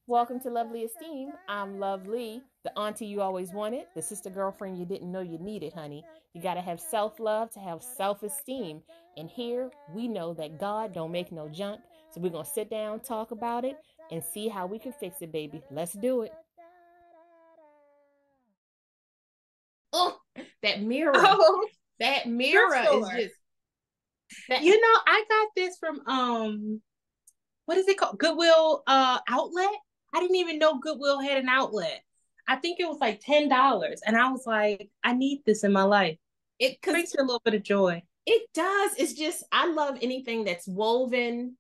Welcome to Lovely Esteem. I'm Lovely, the auntie you always wanted, the sister girlfriend you didn't know you needed, honey. You got to have self-love to have self-esteem. And here we know that God don't make no junk. So we're going to sit down, talk about it, and see how we can fix it, baby. Let's do it. Oh, that mirror. Oh, That thrift mirror is store. just that. I got this from what is it called? Goodwill outlet. I didn't even know Goodwill had an outlet. I think it was like $10. And I was like, I need this in my life. Because Brings me a little bit of joy. it does. It's just, I love anything that's woven.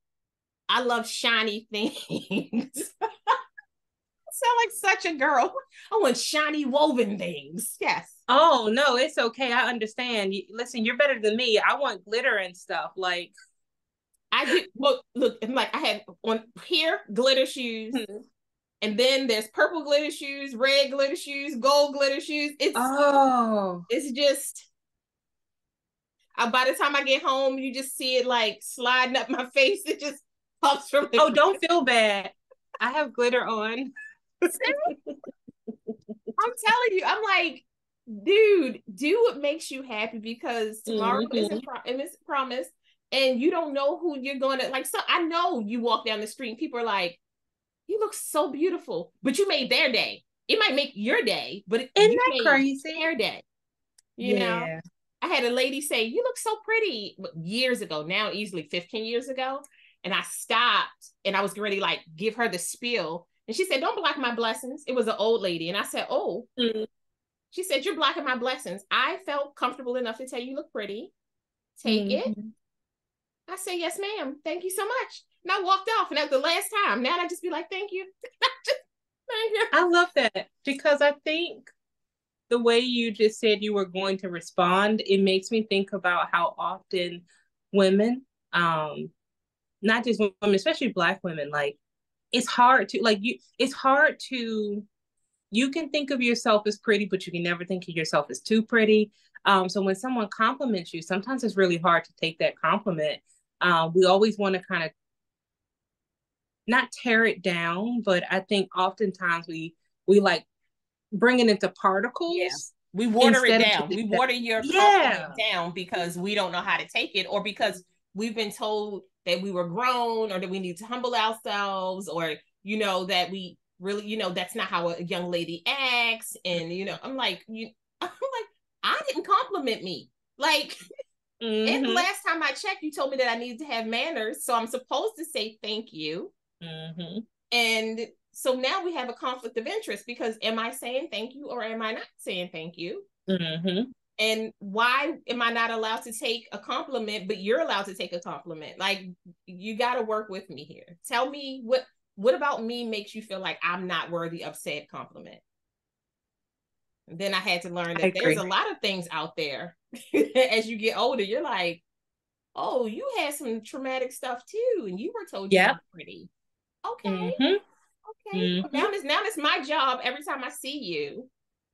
I love shiny things. Sound like such a girl. I want shiny woven things. Yes. Oh no, it's okay. I understand. Listen, you're better than me. I want glitter and stuff. Like, I do look, and like I had on here glitter shoes, and then there's purple glitter shoes, red glitter shoes, gold glitter shoes. oh, It's just by the time I get home, you just see it like sliding up my face. It just pops from the oh, don't feel bad. I have glitter on. I'm telling you, I'm like, dude, do what makes you happy because tomorrow Mm-hmm. isn't promised, and you don't know who you're going to like. So I know you walk down the street and people are like, "You look so beautiful," but you made their day. It might make your day, but Isn't you that made crazy? their day. You know, Yeah. I had a lady say, "You look so pretty," years ago. Now, easily 15 years ago, and I stopped and I was ready like give her the spiel. And she said, "Don't block my blessings." It was an old lady. And I said, "Oh." Mm-hmm. She said, "You're blocking my blessings." I felt comfortable enough to tell you, look pretty. Take it. Mm-hmm. I said, "Yes, ma'am. Thank you so much." And I walked off. And that was the last time. Now I just be like, "Thank you." Just, thank you. I love that because I think the way you just said you were going to respond, it makes me think about how often women, not just women, especially Black women, like it's hard to it's hard to you can think of yourself as pretty, but you can never think of yourself as too pretty. So when someone compliments you, sometimes it's really hard to take that compliment. We always want to kind of not tear it down, but I think oftentimes we like bring it into Yeah. particles We water it instead of down. We water your compliment yeah. down because we don't know how to take it or because we've been told that we were grown or that we need to humble ourselves or, that we really, that's not how a young lady acts. And, I'm like, I'm like, I didn't compliment me. Like, and the Mm-hmm. last time I checked, you told me that I needed to have manners. So I'm supposed to say thank you. Mm-hmm. And so now we have a conflict of interest because am I saying thank you or am I not saying thank you? Mm-hmm. And why am I not allowed to take a compliment, but you're allowed to take a compliment? Like you got to work with me here. Tell me what about me makes you feel like I'm not worthy of said compliment? And then I had to learn I that there's agree. a lot of things out there. As you get older, you're like, oh, you had some traumatic stuff too, and you were told you Yep. weren't pretty. Okay, Mm-hmm. okay. Well, Mm-hmm. now it's my job every time I see you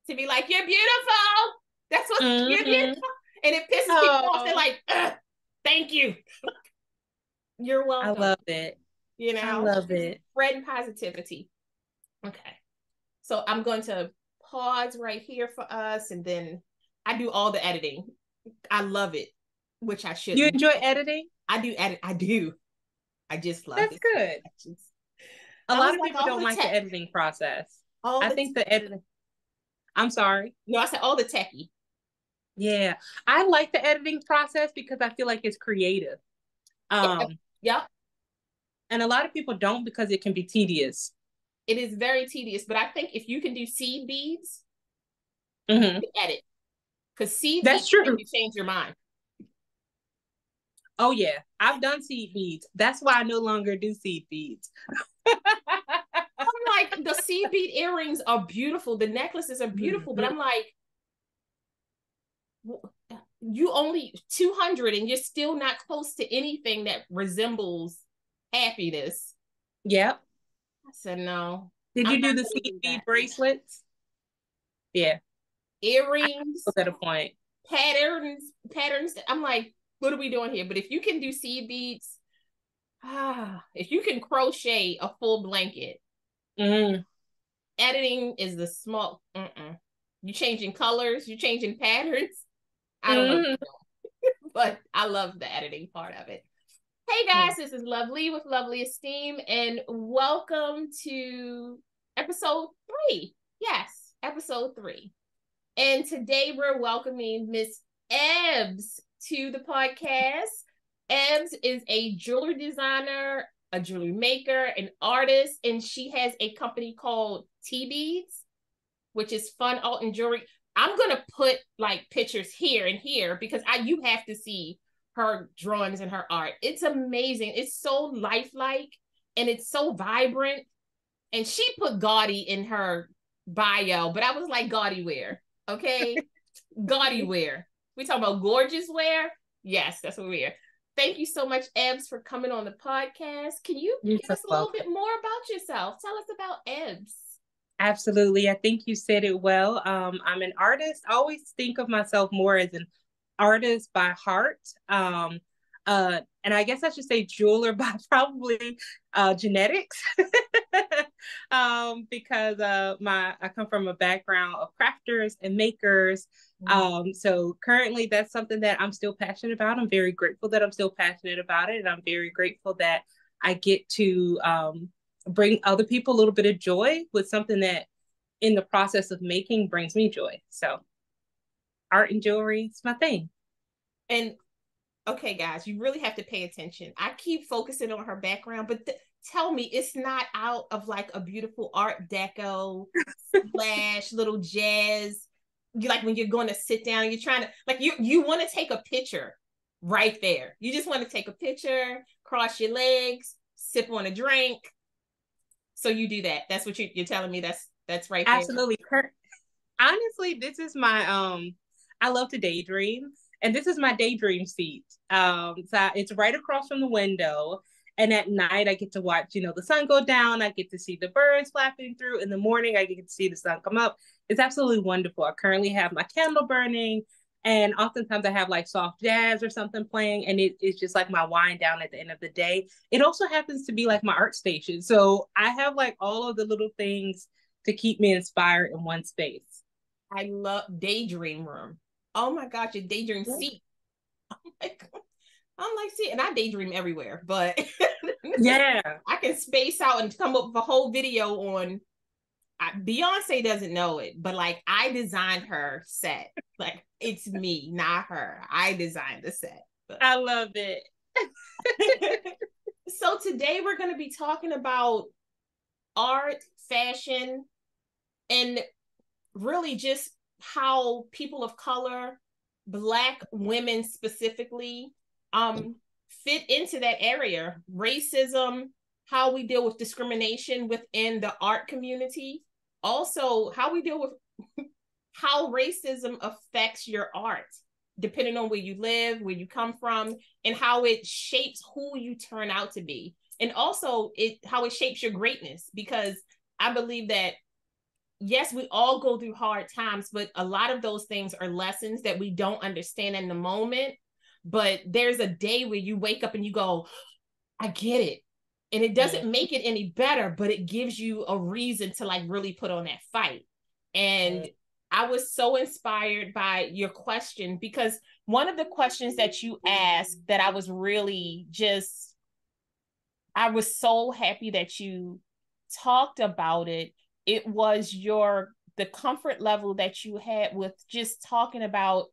to be like, you're beautiful. That's what you're Mm-hmm. beautiful. And it pisses people off. They're Oh, like, thank you. You're I welcome. love it. I love Just it. spreading positivity. Okay. So I'm going to pause right here for us. And then I do all the editing. I love it, which I You shouldn't. enjoy editing? I do edit. I do. I just love That's it. good. A I was lot of like, people all don't the like the tech, editing process. all I the, think the editing, I'm sorry. no, I said all the techie. Yeah. I like the editing process because I feel like it's creative. Yeah, Um, yeah, and a lot of people don't because it can be tedious. it is very tedious, but I think if you can do seed beads, you Mm-hmm. can edit because seed That's beads make true. you change your mind. Oh yeah, I've done seed beads. That's why I no longer do seed beads. I'm like, the seed bead earrings are beautiful, the necklaces are beautiful, but Mhm. I'm like, you only 200 and you're still not close to anything that resembles happiness. Yep. I said, no, Did I'm you do not the going to seed do bead that. bracelets? Yeah, I Earrings, was at a point. patterns. I'm like, what are we doing here? But if you can do seed beads, if you can crochet a full blanket, Mm. Editing is the small. You changing colors, you changing patterns. I don't know, Mm. but I love the editing part of it. Hey guys, this is Lovely with Lovely Esteem, and welcome to episode 3. Yes, episode 3. And today we're welcoming Miss Ebbs to the podcast. Ebbs is a jewelry designer, a jewelry maker, an artist, and she has a company called Teabeads, which is fun art and jewelry. I'm gonna put like pictures here and here because you have to see her drawings and her art. It's amazing. It's so lifelike and it's so vibrant. And she put gaudy in her bio, but I was like, gaudy wear, okay? Gaudy wear. We talk about gorgeous wear. Yes, that's what we are. Thank you so much, Ebbs, for coming on the podcast. Can you give us a little bit more about yourself? Tell us about Ebbs. Absolutely. I think you said it well. I'm an artist. I always think of myself more as an artist by heart. And I guess I should say jeweler by probably genetics. Because I come from a background of crafters and makers. So currently that's something that I'm still passionate about. I'm very grateful that I'm still passionate about it. And I'm very grateful that I get to bring other people a little bit of joy with something that in the process of making brings me joy. So art and jewelry is my thing. And okay, guys, you really have to pay attention. I keep focusing on her background, but tell me it's not out of like a beautiful art deco slash little jazz. You like when you're going to sit down, you're trying to like you want to take a picture right there. You just want to take a picture, cross your legs, sip on a drink. So you do that. That's what you're telling me. That's right there. Absolutely. Honestly, this is my I love to daydream, and this is my daydream seat. So it's right across from the window, and at night I get to watch, the sun go down. I get to see the birds flapping through. In the morning, I get to see the sun come up. It's absolutely wonderful. I currently have my candle burning, and oftentimes I have like soft jazz or something playing, and it's just like my wind down at the end of the day. It also happens to be like my art station. So I have like all of the little things to keep me inspired in one space. I love daydream room. Oh my gosh, your daydream seat. I'm like, see, and I daydream everywhere, but yeah, I can space out and come up with a whole video on. Beyonce doesn't know it, but like I designed her set. Like it's me, not her. I designed the set. But. I love it. So today we're going to be talking about art, fashion, and really just how people of color, Black women specifically, fit into that area. Racism, how we deal with discrimination within the art community. Also, how we deal with how racism affects your art, depending on where you live, where you come from, and how it shapes who you turn out to be. And also how it shapes your greatness, because I believe that yes, we all go through hard times, but a lot of those things are lessons that we don't understand in the moment. But there's a day where you wake up and you go, I get it. And it doesn't make it any better, but it gives you a reason to like really put on that fight. And I was so inspired by your question, because one of the questions that you asked that I was really I was so happy that you talked about it. It was the comfort level that you had with just talking about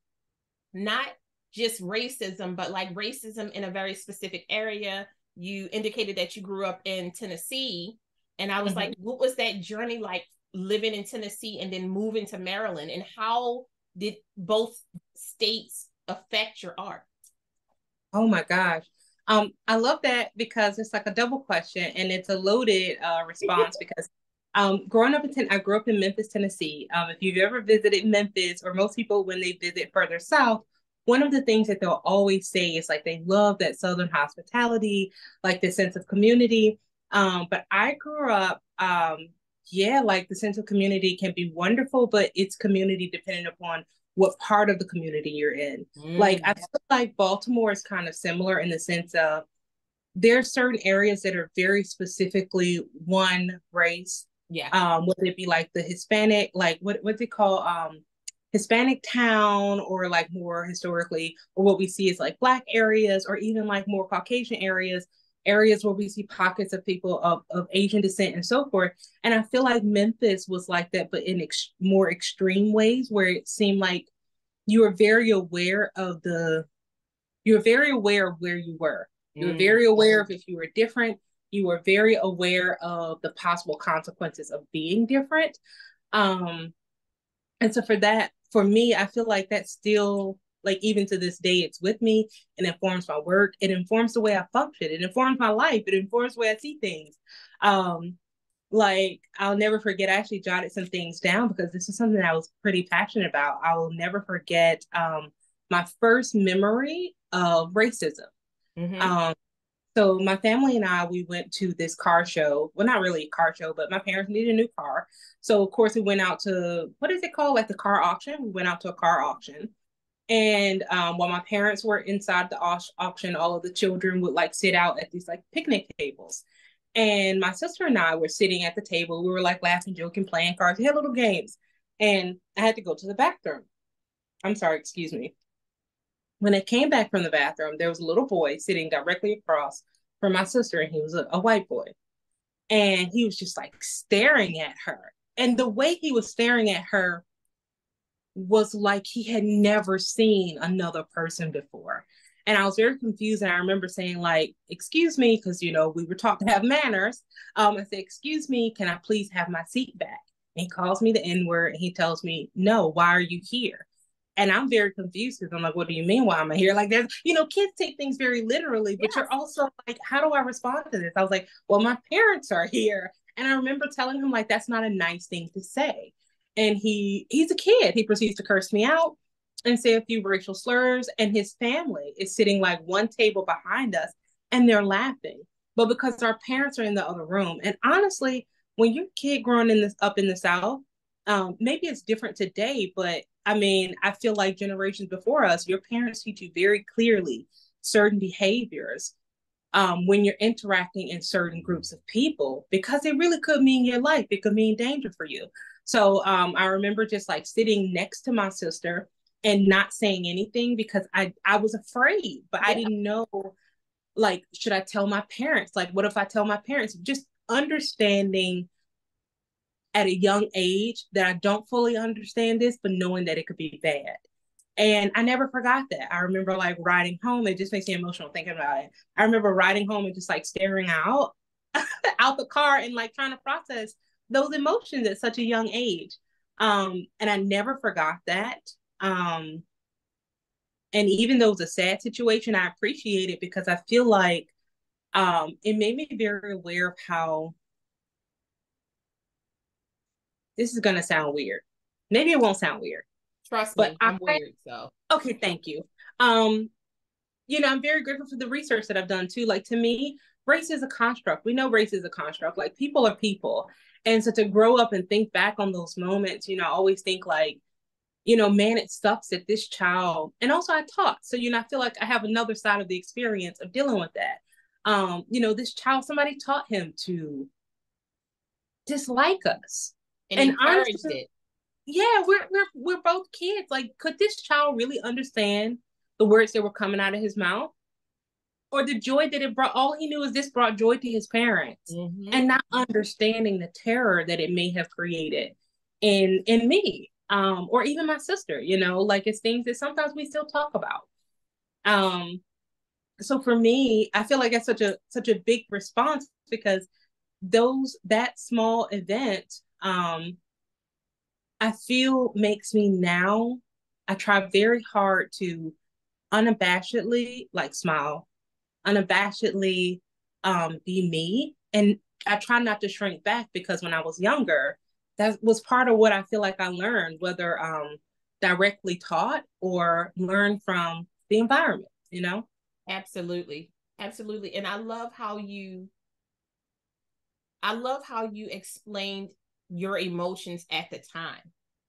not just racism, but like racism in a very specific area. You indicated that you grew up in Tennessee, and I was like, what was that journey like living in Tennessee and then moving to Maryland, and how did both states affect your art? Oh my gosh. I love that because it's like a double question, and it's a loaded response because growing up I grew up in Memphis, Tennessee. If you've ever visited Memphis, or most people when they visit further south, one of the things that they'll always say is like they love that Southern hospitality, like the sense of community. But I grew up, like the sense of community can be wonderful, but it's community dependent upon what part of the community you're in. Like I feel like Baltimore is kind of similar in the sense of there are certain areas that are very specifically one race Yeah. Whether it be like the Hispanic, like what's it called? Hispanic town, or like more historically, or what we see is like Black areas, or even like more Caucasian areas, areas where we see pockets of people of Asian descent and so forth. And I feel like Memphis was like that, but in more extreme ways, where it seemed like you were very aware of you were very aware of where you were. You were very aware of if you were different. You were very aware of the possible consequences of being different. And so for me, I feel like that's still, like, even to this day, it's with me and informs my work. It informs the way I function. It informs my life. It informs the way I see things. Like, I'll never forget, I actually jotted some things down because this is something I was pretty passionate about. I will never forget my first memory of racism. So my family and I, we went to this car show. Well, not really a car show, but my parents needed a new car. So of course we went out to, what is it called? Like the car auction. We went out to a car auction. And while my parents were inside the auction, all of the children would like sit out at these like picnic tables. And my sister and I were sitting at the table. We were like laughing, joking, playing cards. We had little games. And I had to go to the bathroom. I'm sorry, excuse me. When I came back from the bathroom, there was a little boy sitting directly across from my sister, and he was a white boy. And he was just like staring at her. And the way he was staring at her was like he had never seen another person before. And I was very confused. And I remember saying, like, excuse me, because, you know, we were taught to have manners. I said, excuse me, can I please have my seat back? And he calls me the N-word, and he tells me, no, why are you here? And I'm very confused because I'm like, what do you mean? Why am I here? Like, there's, you know, kids take things very literally, but you're also like, how do I respond to this? I was like, well, my parents are here. And I remember telling him, like, that's not a nice thing to say. And he's a kid. He proceeds to curse me out and say a few racial slurs. And his family is sitting like one table behind us, and they're laughing. But because our parents are in the other room, and honestly, when you're a kid growing up in the South, maybe it's different today, but I mean, I feel like generations before us, your parents teach you very clearly certain behaviors when you're interacting in certain groups of people, because it really could mean your life. It could mean danger for you. So I remember just like sitting next to my sister and not saying anything because I was afraid, but I didn't know, like, should I tell my parents? Like, what if I tell my parents? Just understanding at a young age that I don't fully understand this, but knowing that it could be bad. And I never forgot that. I remember like riding home. It just makes me emotional thinking about it. I remember riding home and just like staring out the car and like trying to process those emotions at such a young age. And I never forgot that. And even though it was a sad situation, I appreciate it because I feel like it made me very aware of how, this is going to sound weird. Maybe it won't sound weird. Trust me, I'm weird, so. Okay, thank you. You know, I'm very grateful for the research that I've done too. Like, to me, race is a construct. We know race is a construct. Like, people are people. And so to grow up and think back on those moments, you know, I always think like, you know, man, it sucks that this child, and also I taught. So, you know, I feel like I have another side of the experience of dealing with that. You know, this child, somebody taught him to dislike us. And encouraged honestly, it. Yeah, we're both kids. Like, could this child really understand the words that were coming out of his mouth, or the joy that it brought? All he knew is this brought joy to his parents, and not understanding the terror that it may have created in me, or even my sister. You know, like, it's things that sometimes we still talk about. So for me, I feel like that's such a big response because that small event, I feel makes me now, I try very hard to unabashedly like smile, unabashedly be me. And I try not to shrink back because when I was younger, that was part of what I feel like I learned, whether directly taught or learned from the environment, you know? Absolutely. Absolutely. And I love how you explained your emotions at the time,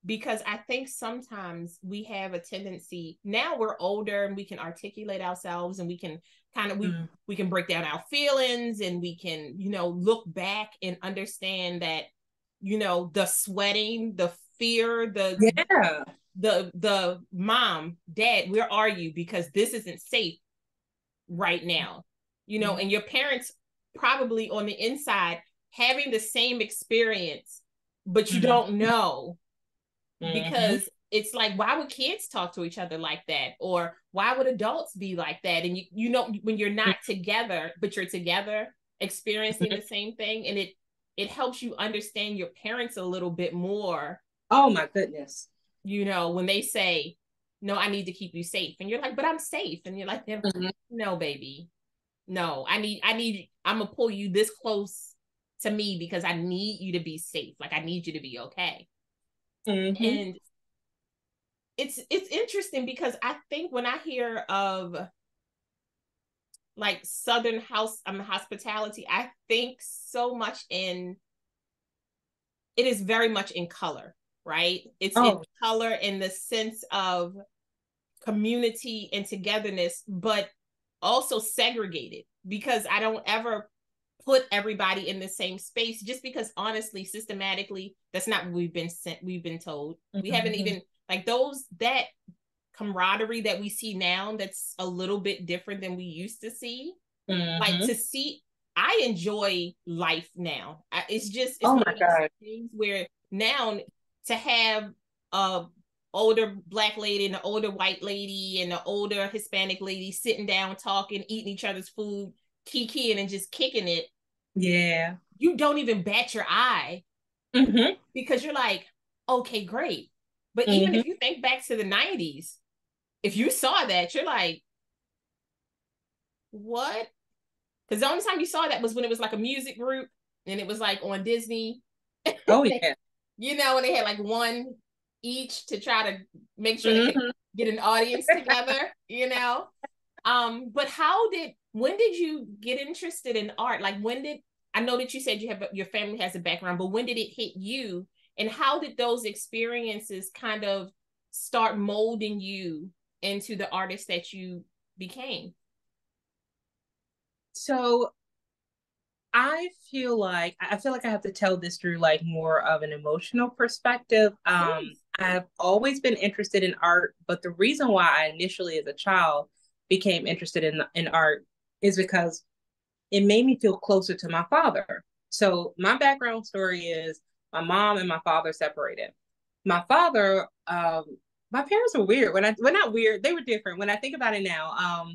because I think sometimes we have a tendency, now we're older and we can articulate ourselves and we can kind of we can break down our feelings and we can, you know, look back and understand that the sweating, the fear, Yeah. the mom, dad, where are you? Because this isn't safe right now. And your parents probably on the inside having the same experience, but you don't know, because it's like, why would kids talk to each other like that? Or why would adults be like that? And when you're not together, but you're together experiencing the same thing, and it helps you understand your parents a little bit more. Oh my goodness. When they say, no, I need to keep you safe. And you're like, but I'm safe. And you're like, no, baby. No, I'm gonna pull you this close to me because I need you to be safe. Like, I need you to be okay. And it's interesting because I think when I hear of like Southern hospitality, I think so much it is very much in color, right? It's in color in the sense of community and togetherness, but also segregated, because I don't ever put everybody in the same space, just because honestly, systematically, that's not what we've been told. We haven't even, like, that camaraderie that we see now, that's a little bit different than we used to see. Like, I enjoy life now. It's one of those things where now, to have a older Black lady and an older white lady and an older Hispanic lady sitting down, talking, eating each other's food, kikiing and just kicking it. Yeah. You don't even bat your eye, because you're like, okay, great. But even if you think back to the 90s, if you saw that, you're like, what? Because the only time you saw that was when it was like a music group and it was like on Disney. Oh, yeah. And they had like one each to try to make sure they could get an audience together, But when did you get interested in art? Like, I know that you said your family has a background, but when did it hit you? And how did those experiences kind of start molding you into the artist that you became? So I feel like I have to tell this through like more of an emotional perspective. I've always been interested in art, but the reason why I initially as a child became interested in art is because it made me feel closer to my father. So my background story is my mom and my father separated. My father, my parents were weird. Well, not weird, they were different. When I think about it now,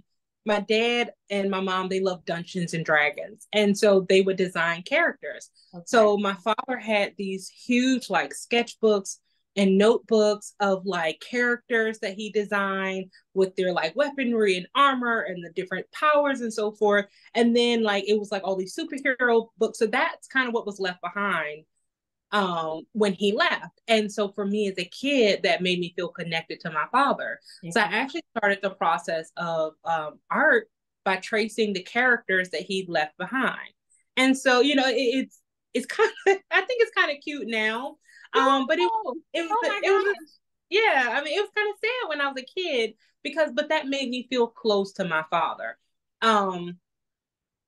my dad and my mom, they loved Dungeons and Dragons. And so they would design characters. Okay. So my father had these huge like sketchbooks and notebooks of like characters that he designed with their like weaponry and armor and the different powers and so forth. And then like it was like all these superhero books. So that's kind of what was left behind when he left. And so for me as a kid, that made me feel connected to my father. Mm-hmm. So I actually started the process of art by tracing the characters that he left behind. And so, it's kind of, I think it's kind of cute now. But it was yeah, I mean, it was kind of sad when I was a kid but that made me feel close to my father.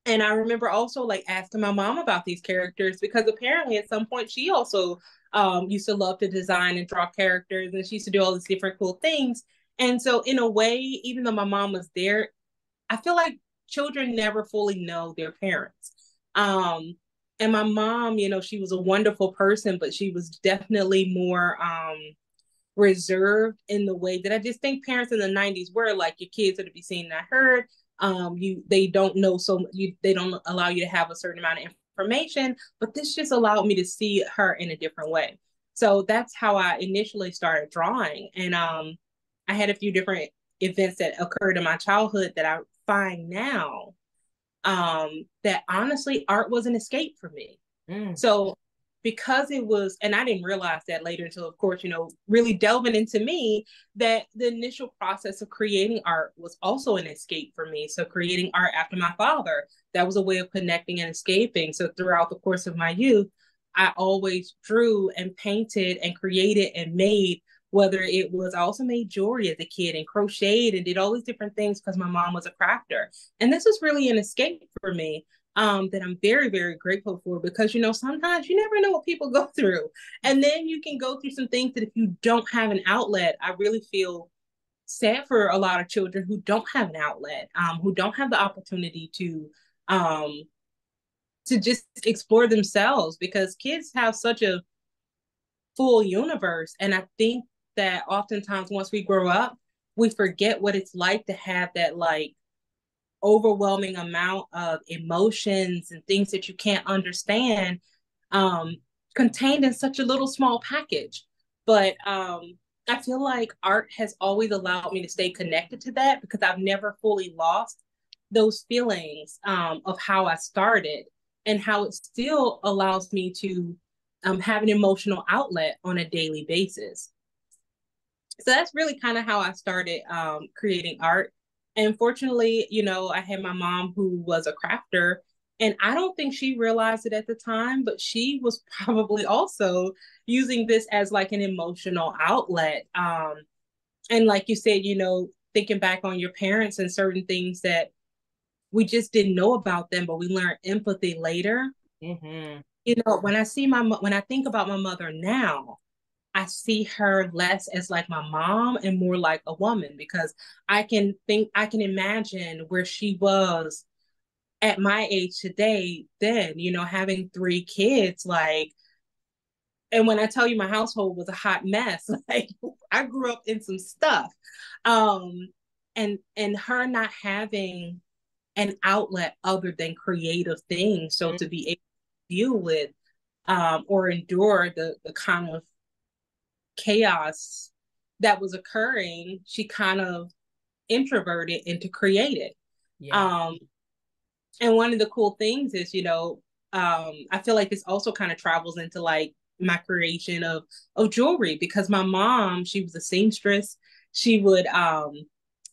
And I remember also like asking my mom about these characters, because apparently at some point she also used to love to design and draw characters, and she used to do all these different cool things. And so in a way, even though my mom was there, I feel like children never fully know their parents. And my mom, she was a wonderful person, but she was definitely more reserved in the way that I just think parents in the 90s were. Like, your kids are to be seen and not heard. They don't know they don't allow you to have a certain amount of information, but this just allowed me to see her in a different way. So that's how I initially started drawing. And I had a few different events that occurred in my childhood that I find now that honestly art was an escape for me. So because it was, and I didn't realize that later until, of course, really delving into me, that the initial process of creating art was also an escape for me. So creating art after my father, that was a way of connecting and escaping. So throughout the course of my youth, I always drew and painted and created and made, whether it was, I also made jewelry as a kid and crocheted and did all these different things because my mom was a crafter. And this was really an escape for me. that I'm very, very grateful for, because, sometimes you never know what people go through. And then you can go through some things that if you don't have an outlet, I really feel sad for a lot of children who don't have an outlet, who don't have the opportunity um, to just explore themselves, because kids have such a full universe. And I think that oftentimes once we grow up, we forget what it's like to have that like overwhelming amount of emotions and things that you can't understand, um, contained in such a little small package. But I feel like art has always allowed me to stay connected to that, because I've never fully lost those feelings, of how I started, and how it still allows me to have an emotional outlet on a daily basis. So that's really kind of how I started creating art. And fortunately, I had my mom who was a crafter, and I don't think she realized it at the time, but she was probably also using this as like an emotional outlet. And like you said, thinking back on your parents and certain things that we just didn't know about them, but we learned empathy later. Mm-hmm. When I think about my mother now, I see her less as like my mom and more like a woman, because I can imagine where she was at my age today, then, having three kids, like, and when I tell you my household was a hot mess, like I grew up in some stuff. Um, and her not having an outlet other than creative things. So to be able to deal with, or endure the kind of chaos that was occurring, she kind of introverted into creative. Yeah. Um, and one of the cool things is, I feel like this also kind of travels into like my creation of jewelry, because my mom, she was a seamstress. She would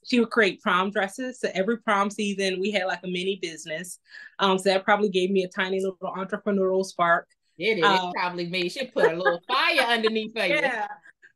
she would create prom dresses. So every prom season we had like a mini business. So that probably gave me a tiny little entrepreneurial spark. It probably made she put a little fire underneath for you. Yeah.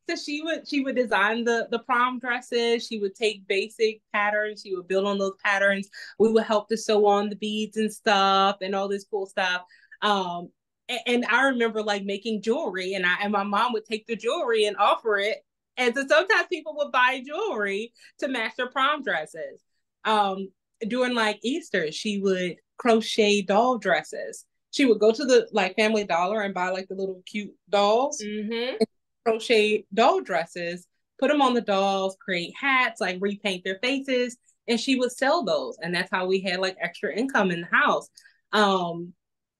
So she would design the prom dresses. She would take basic patterns. She would build on those patterns. We would help to sew on the beads and stuff and all this cool stuff. And I remember like making jewelry, and my mom would take the jewelry and offer it. And so sometimes people would buy jewelry to match their prom dresses. Um, During like Easter, she would crochet doll dresses. She would go to the like Family Dollar and buy like the little cute dolls, Mm-hmm. crochet doll dresses, put them on the dolls, create hats, like repaint their faces, and she would sell those. And that's how we had like extra income in the house. Um,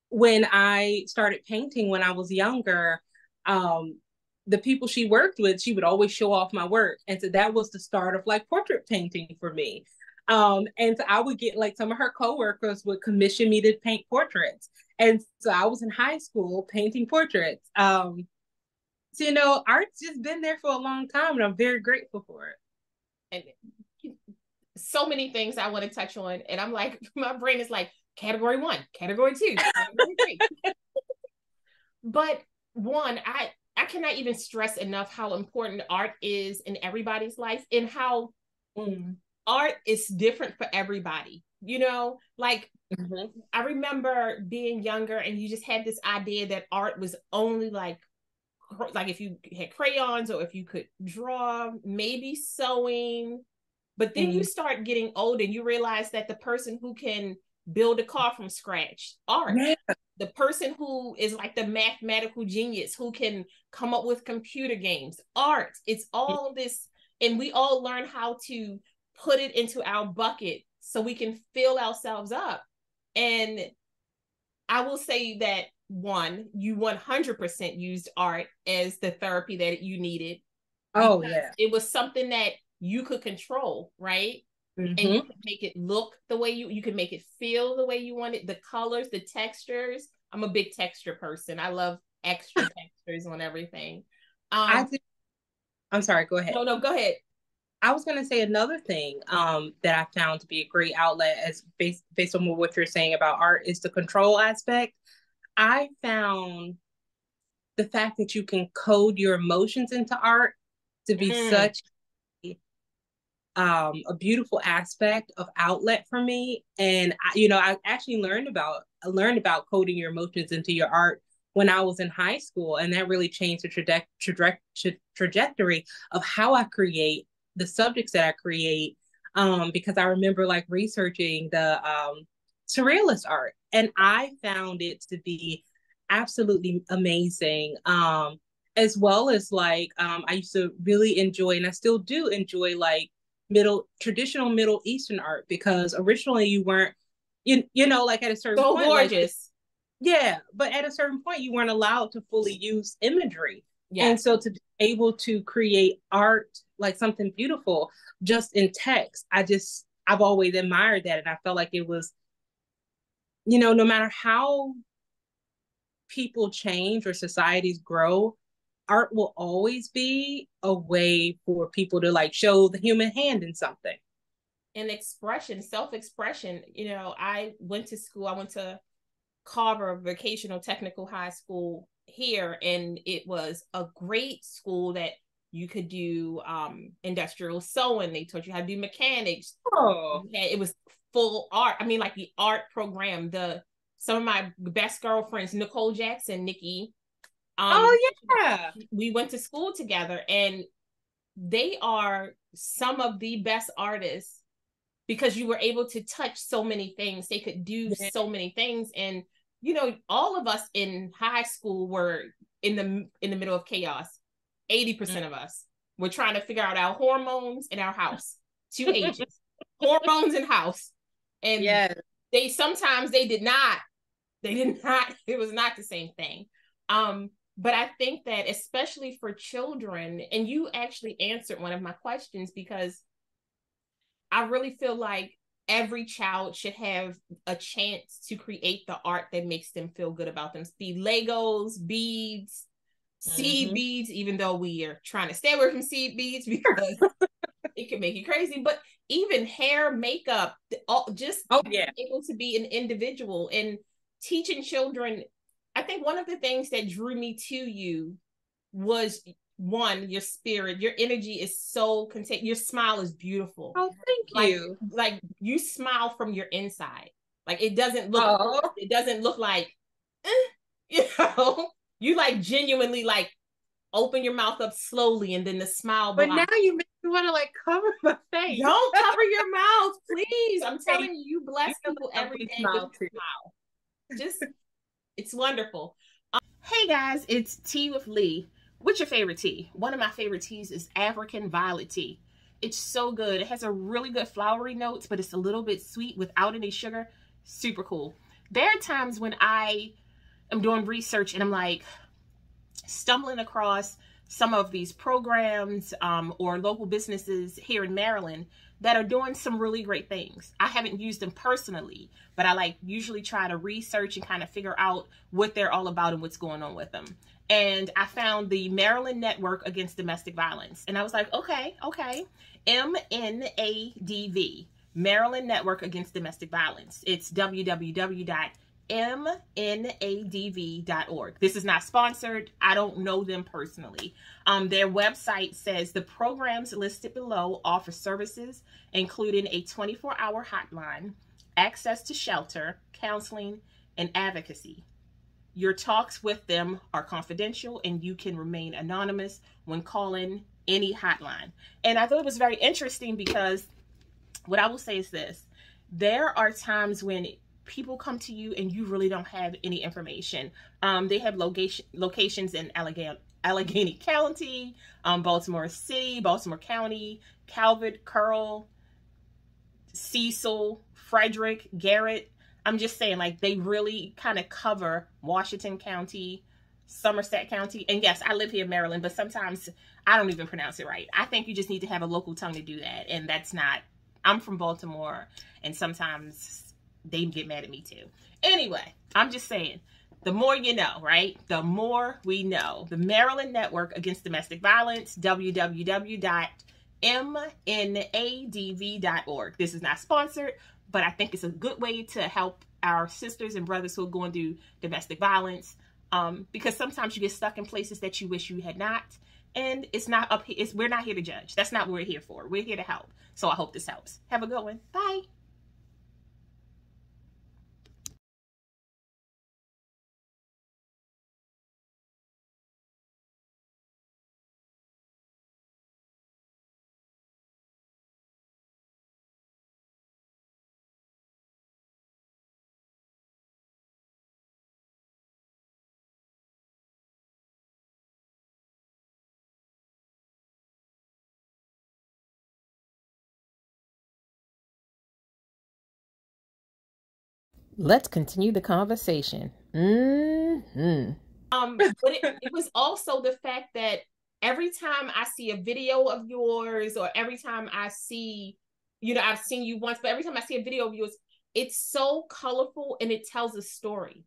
when I started painting when I was younger, um, the people she worked with, she would always show off my work. And so that was the start of like portrait painting for me. And so I would get like some of her coworkers would commission me to paint portraits. And so I was in high school painting portraits. So, art's just been there for a long time, and I'm very grateful for it. And so many things I want to touch on. And I'm like, my brain is like, category 1, category 2, category 3. But one, I cannot even stress enough how important art is in everybody's life, and how art is different for everybody. Like I remember being younger, and you just had this idea that art was only like if you had crayons, or if you could draw, maybe sewing. But then you start getting old and you realize that the person who can build a car from scratch, art. Yeah. The person who is like the mathematical genius who can come up with computer games, art. It's all this, and we all learn how to put it into our bucket so we can fill ourselves up. And I will say that one, you 100% used art as the therapy that you needed. Oh, yeah. It was something that you could control, right? And you could make it look the way you could make it feel the way you want it, the colors, the textures. I'm a big texture person. I love extra textures on everything. I'm sorry, go ahead. No, go ahead. I was going to say another thing that I found to be a great outlet, as based on what you're saying about art, is the control aspect. I found the fact that you can code your emotions into art to be such a beautiful aspect of outlet for me. And I actually learned about coding your emotions into your art when I was in high school, and that really changed the trajectory of how I create the subjects that I create. Because I remember like researching the surrealist art, and I found it to be absolutely amazing. As well as like I used to really enjoy, and I still do enjoy, like traditional Middle Eastern art, because originally you weren't, like at a certain So point, gorgeous. yeah, but at a certain point you weren't allowed to fully use imagery. And Yes. so to be able to create art, like something beautiful just in text, I've always admired that. And I felt like it was, no matter how people change or societies grow, art will always be a way for people to like show the human hand in something. And expression, self-expression. I went to school, I went to Carver Vocational Technical High School here, and it was a great school that you could do industrial sewing. They taught you how to do mechanics. Oh, It was full art. I mean, like the art program. Some of my best girlfriends, Nicole Jackson, Nikki, oh yeah. we went to school together, and they are some of the best artists because you were able to touch so many things. They could do Yeah. so many things. And all of us in high school were in the middle of chaos. 80% of us were trying to figure out our hormones in our house. Two ages. Hormones in house. And Yes. they did not, it was not the same thing. But I think that especially for children, and you actually answered one of my questions, because I really feel like every child should have a chance to create the art that makes them feel good about them. Be Legos, beads, seed beads, even though we are trying to stay away from seed beads because it can make you crazy. But even hair, makeup, just able to be an individual and teaching children. I think one of the things that drew me to you was, one, your spirit, your energy is so contagious. Your smile is beautiful. Oh, thank you. Like you smile from your inside. Like it doesn't look like, you know, you like genuinely like open your mouth up slowly and then the smile. But now you make me want to like cover my face. Don't cover your mouth, please. I'm telling you, you bless people every day with your smile. Just, it's wonderful. Hey guys, it's Tea with Lee. What's your favorite tea? One of my favorite teas is African violet tea. It's so good. It has a really good flowery notes, but it's a little bit sweet without any sugar. Super cool. There are times when I am doing research and I'm like stumbling across some of these programs or local businesses here in Maryland that are doing some really great things. I haven't used them personally, but I usually try to research and kind of figure out what they're all about and what's going on with them. And I found the Maryland Network Against Domestic Violence. And I was like, okay. MNADV, Maryland Network Against Domestic Violence. It's www.mnadv.org. This is not sponsored. I don't know them personally. Their website says the programs listed below offer services including a 24-hour hotline, access to shelter, counseling, and advocacy. Your talks with them are confidential and you can remain anonymous when calling any hotline. And I thought it was very interesting because what I will say is this. There are times when people come to you and you really don't have any information. They have locations in Allegheny County, Baltimore City, Baltimore County, Calvert, Curl, Cecil, Frederick, Garrett. I'm just saying, like, they really kind of cover Washington County, Somerset County. And yes, I live here in Maryland, but sometimes I don't even pronounce it right. I think you just need to have a local tongue to do that. And that's not, I'm from Baltimore, and sometimes they get mad at me too. Anyway, I'm just saying, the more you know, right? The more we know. The Maryland Network Against Domestic Violence, www.mnadv.org. This is not sponsored, but I think it's a good way to help our sisters and brothers who are going through domestic violence, because sometimes you get stuck in places that you wish you had not. And it's not up here. We're not here to judge. That's not what we're here for. We're here to help. So I hope this helps. Have a good one. Bye. Let's continue the conversation. But it was also the fact that every time I see a video of yours, or every time I see, I've seen you once, but every time I see a video of yours, it's so colorful and it tells a story.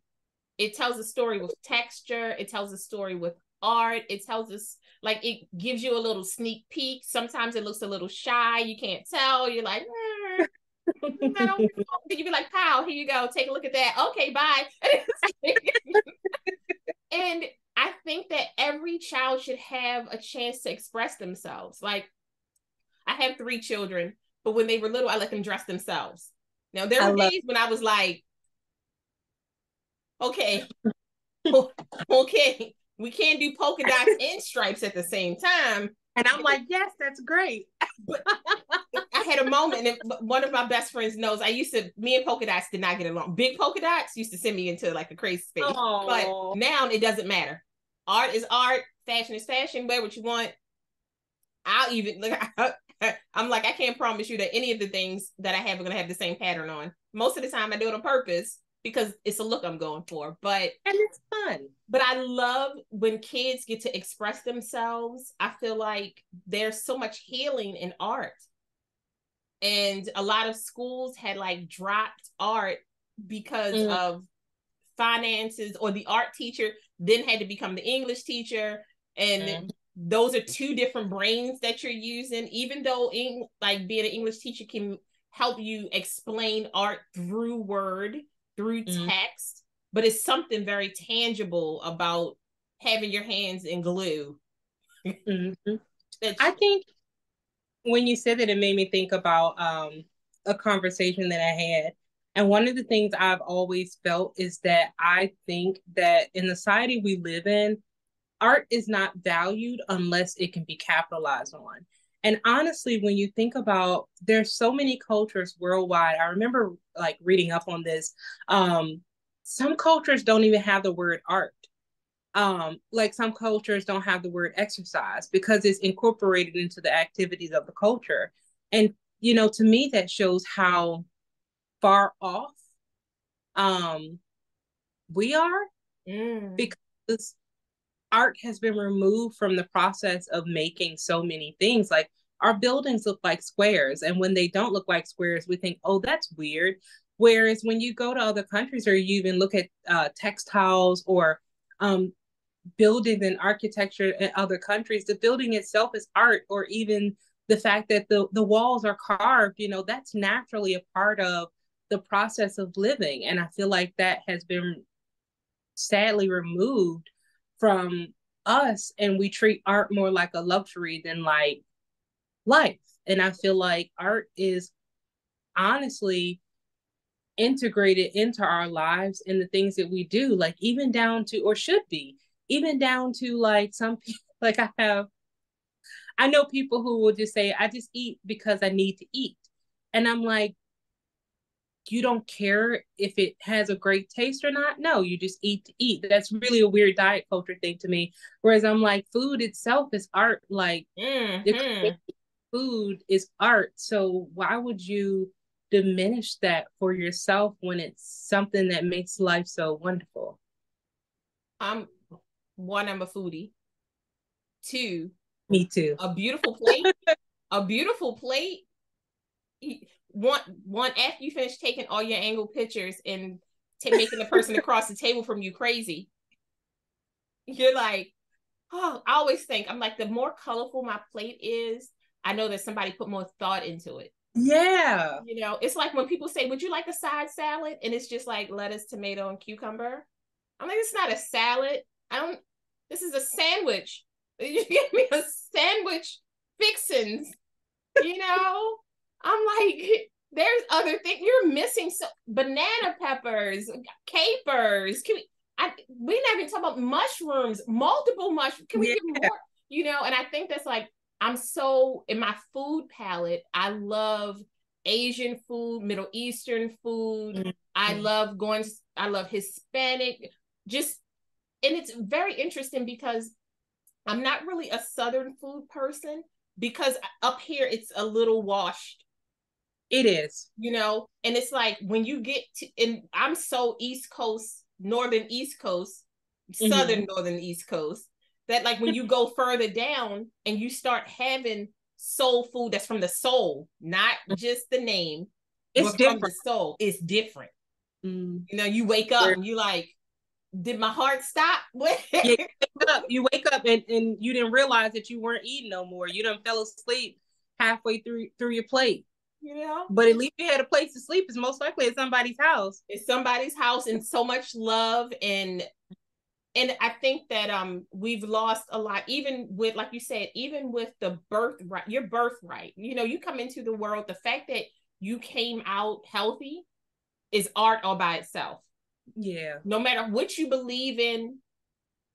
It tells a story with texture. It tells a story with art. It tells us, like, it gives you a little sneak peek. Sometimes it looks a little shy. You can't tell. You're like, I don't know. Then you be like, "Pow, here you go. Take a look at that. Okay, bye." And I think that every child should have a chance to express themselves. Like, I have 3 children, but when they were little, I let them dress themselves. Now, there were days when I was like, okay, okay, we can't do polka dots and stripes at the same time. And I'm like, yes, that's great. But I had a moment, and one of my best friends knows, me and polka dots did not get along. Big polka dots used to send me into like a crazy space. Aww. But now it doesn't matter. Art is art. Fashion is fashion. Wear what you want. I'll even look. I'm like, I can't promise you that any of the things that I have are going to have the same pattern on. Most of the time I do it on purpose because it's a look I'm going for. And it's fun. But I love when kids get to express themselves. I feel like there's so much healing in art. And a lot of schools had like dropped art because of finances, or the art teacher then had to become the English teacher. And those are 2 different brains that you're using, even though being an English teacher can help you explain art through word, through text, but it's something very tangible about having your hands in glue. I think when you said that, it made me think about a conversation that I had. And one of the things I've always felt is that I think that in the society we live in, art is not valued unless it can be capitalized on. And honestly, when you think about, there's so many cultures worldwide. I remember like reading up on this. Some cultures don't even have the word art. Like some cultures don't have the word exercise because it's incorporated into the activities of the culture. And, to me, that shows how far off we are, because art has been removed from the process of making so many things. Like, our buildings look like squares, and when they don't look like squares, we think, oh, that's weird. Whereas when you go to other countries, or you even look at textiles or buildings and architecture in other countries, the building itself is art. Or even the fact that the walls are carved, that's naturally a part of the process of living. And I feel like that has been sadly removed from us, and we treat art more like a luxury than like life. And I feel like art is honestly integrated into our lives and the things that we do, like even down to, or should be, even down to like some people, like I know people who will just say, I just eat because I need to eat. And I'm like, you don't care if it has a great taste or not? No, you just eat to eat. That's really a weird diet culture thing to me. Whereas I'm like, food itself is art. Like, food is art. So why would you diminish that for yourself when it's something that makes life so wonderful? I'm a foodie. 2, me too. A beautiful plate. A beautiful plate. One after you finish taking all your angle pictures and making the person across the table from you crazy, you're like, oh, I always think, I'm like, the more colorful my plate is, I know that somebody put more thought into it. Yeah. It's like when people say, would you like a side salad? And it's just like lettuce, tomato, and cucumber. I'm like, it's not a salad. This is a sandwich. You give me a sandwich fixins, you know? I'm like, there's other things you're missing. So banana peppers, capers. We not even talk about mushrooms, multiple mushrooms. Can we get more? You know, and I think that's like, I'm so in my food palette. I love Asian food, Middle Eastern food. Mm-hmm. I love Hispanic. Just, and it's very interesting because I'm not really a Southern food person because up here it's a little washed. It is. You know, and it's like when you get to, and I'm so East Coast, Northern East Coast, Southern Northern East Coast, that like when you go further down and you start having soul food that's from the soul, not just the name, it's but different. from the soul, it's different. You know, you wake up and you like, did my heart stop? You wake up and you didn't realize that you weren't eating no more. You done fell asleep halfway through your plate. You know, but at least you had a place to sleep. It's most likely at somebody's house. It's somebody's house, and so much love, and I think that we've lost a lot, even with, like you said, even with the birthright, your birthright. You know, you come into the world, the fact that you came out healthy is art all by itself. Yeah. No matter what you believe in,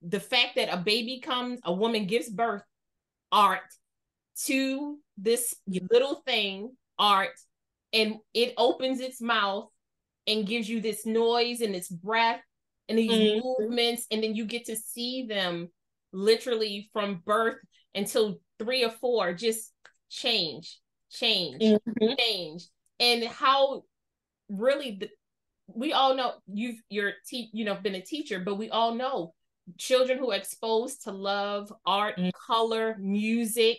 the fact that a woman gives birth, art to this little thing, art, and it opens its mouth and gives you this noise and this breath and these movements, and then you get to see them literally from birth until 3 or 4 just change, and how really we all know you've been a teacher, but we all know children who are exposed to love, art, color, music,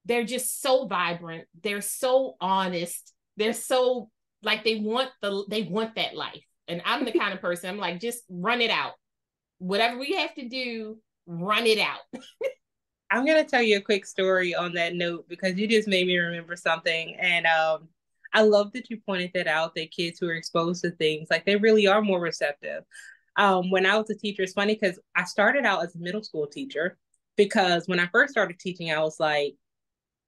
they're just so vibrant. They're so honest. They're so like they want that life. And I'm the kind of person, I'm like, just run it out. Whatever we have to do, run it out. I'm going to tell you a quick story on that note because you just made me remember something. And I love that you pointed that out, that kids who are exposed to things, like they really are more receptive. When I was a teacher, it's funny because I started out as a middle school teacher because when I first started teaching, I was like,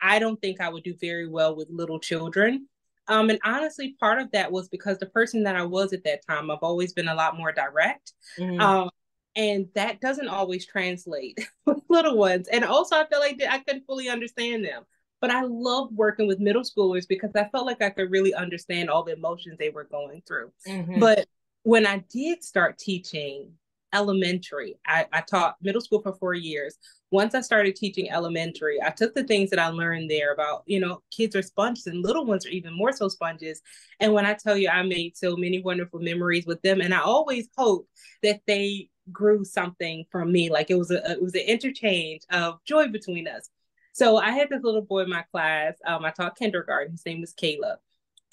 I don't think I would do very well with little children. And honestly, part of that was because the person that I was at that time, I've always been a lot more direct. And that doesn't always translate with little ones. And also, I feel like I couldn't fully understand them. But I loved working with middle schoolers because I felt like I could really understand all the emotions they were going through. But when I did start teaching elementary, I taught middle school for 4 years. Once I started teaching elementary, I took the things that I learned there about, kids are sponges and little ones are even more so sponges. And when I tell you, I made so many wonderful memories with them. And I always hoped that they grew something from me. Like it was an interchange of joy between us. So I had this little boy in my class. I taught kindergarten. His name was Caleb.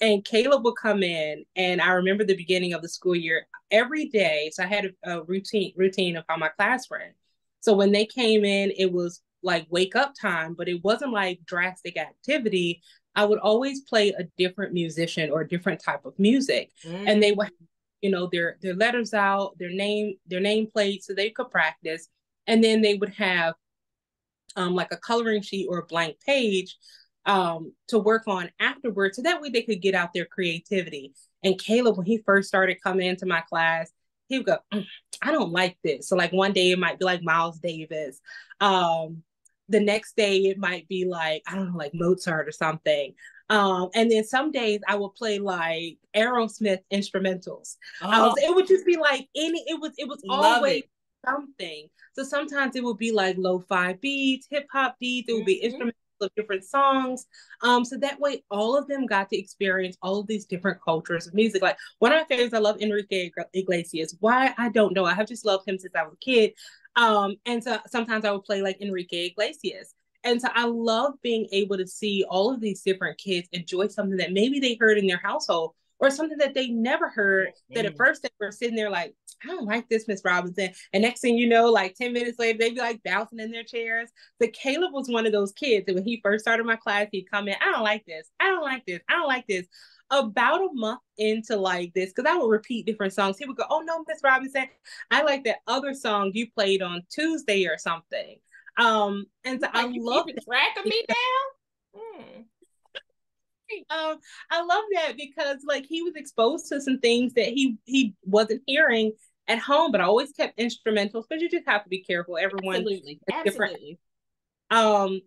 And Caleb would come in, and I remember the beginning of the school year every day. So I had a routine of how my class ran. So when they came in, it was like wake up time, but it wasn't like drastic activity. I would always play a different musician or a different type of music. And they would, their letters out, their nameplate, so they could practice. And then they would have like a coloring sheet or a blank page to work on afterwards. So that way they could get out their creativity. And Caleb, when he first started coming into my class, he would go, I don't like this. So like one day it might be like Miles Davis. The next day it might be like, I don't know, like Mozart or something. And then some days I would play like Aerosmith instrumentals. It would just be like it was always something. So sometimes it would be like lo-fi beats, hip hop beats. It would be instrumentals of different songs. So that way all of them got to experience all of these different cultures of music. Like one of my favorites, I love Enrique Iglesias. Why? I don't know. I have just loved him since I was a kid. And so sometimes I would play like Enrique Iglesias. And so I love being able to see all of these different kids enjoy something that maybe they heard in their household or something that they never heard, that at first they were sitting there like, I don't like this, Miss Robinson. And next thing you know, like 10 minutes later, they'd be like bouncing in their chairs. But Caleb was one of those kids that when he first started my class, he'd come in, I don't like this. I don't like this. I don't like this. About a month into like this, because I would repeat different songs, he would go, oh no, Miss Robinson, I like that other song you played on Tuesday or something. And so like, I you love keeping that. track of me now? I love that because like he was exposed to some things that he wasn't hearing at home, but I always kept instrumentals because you just have to be careful. Everyone Absolutely. is different. Absolutely. Um,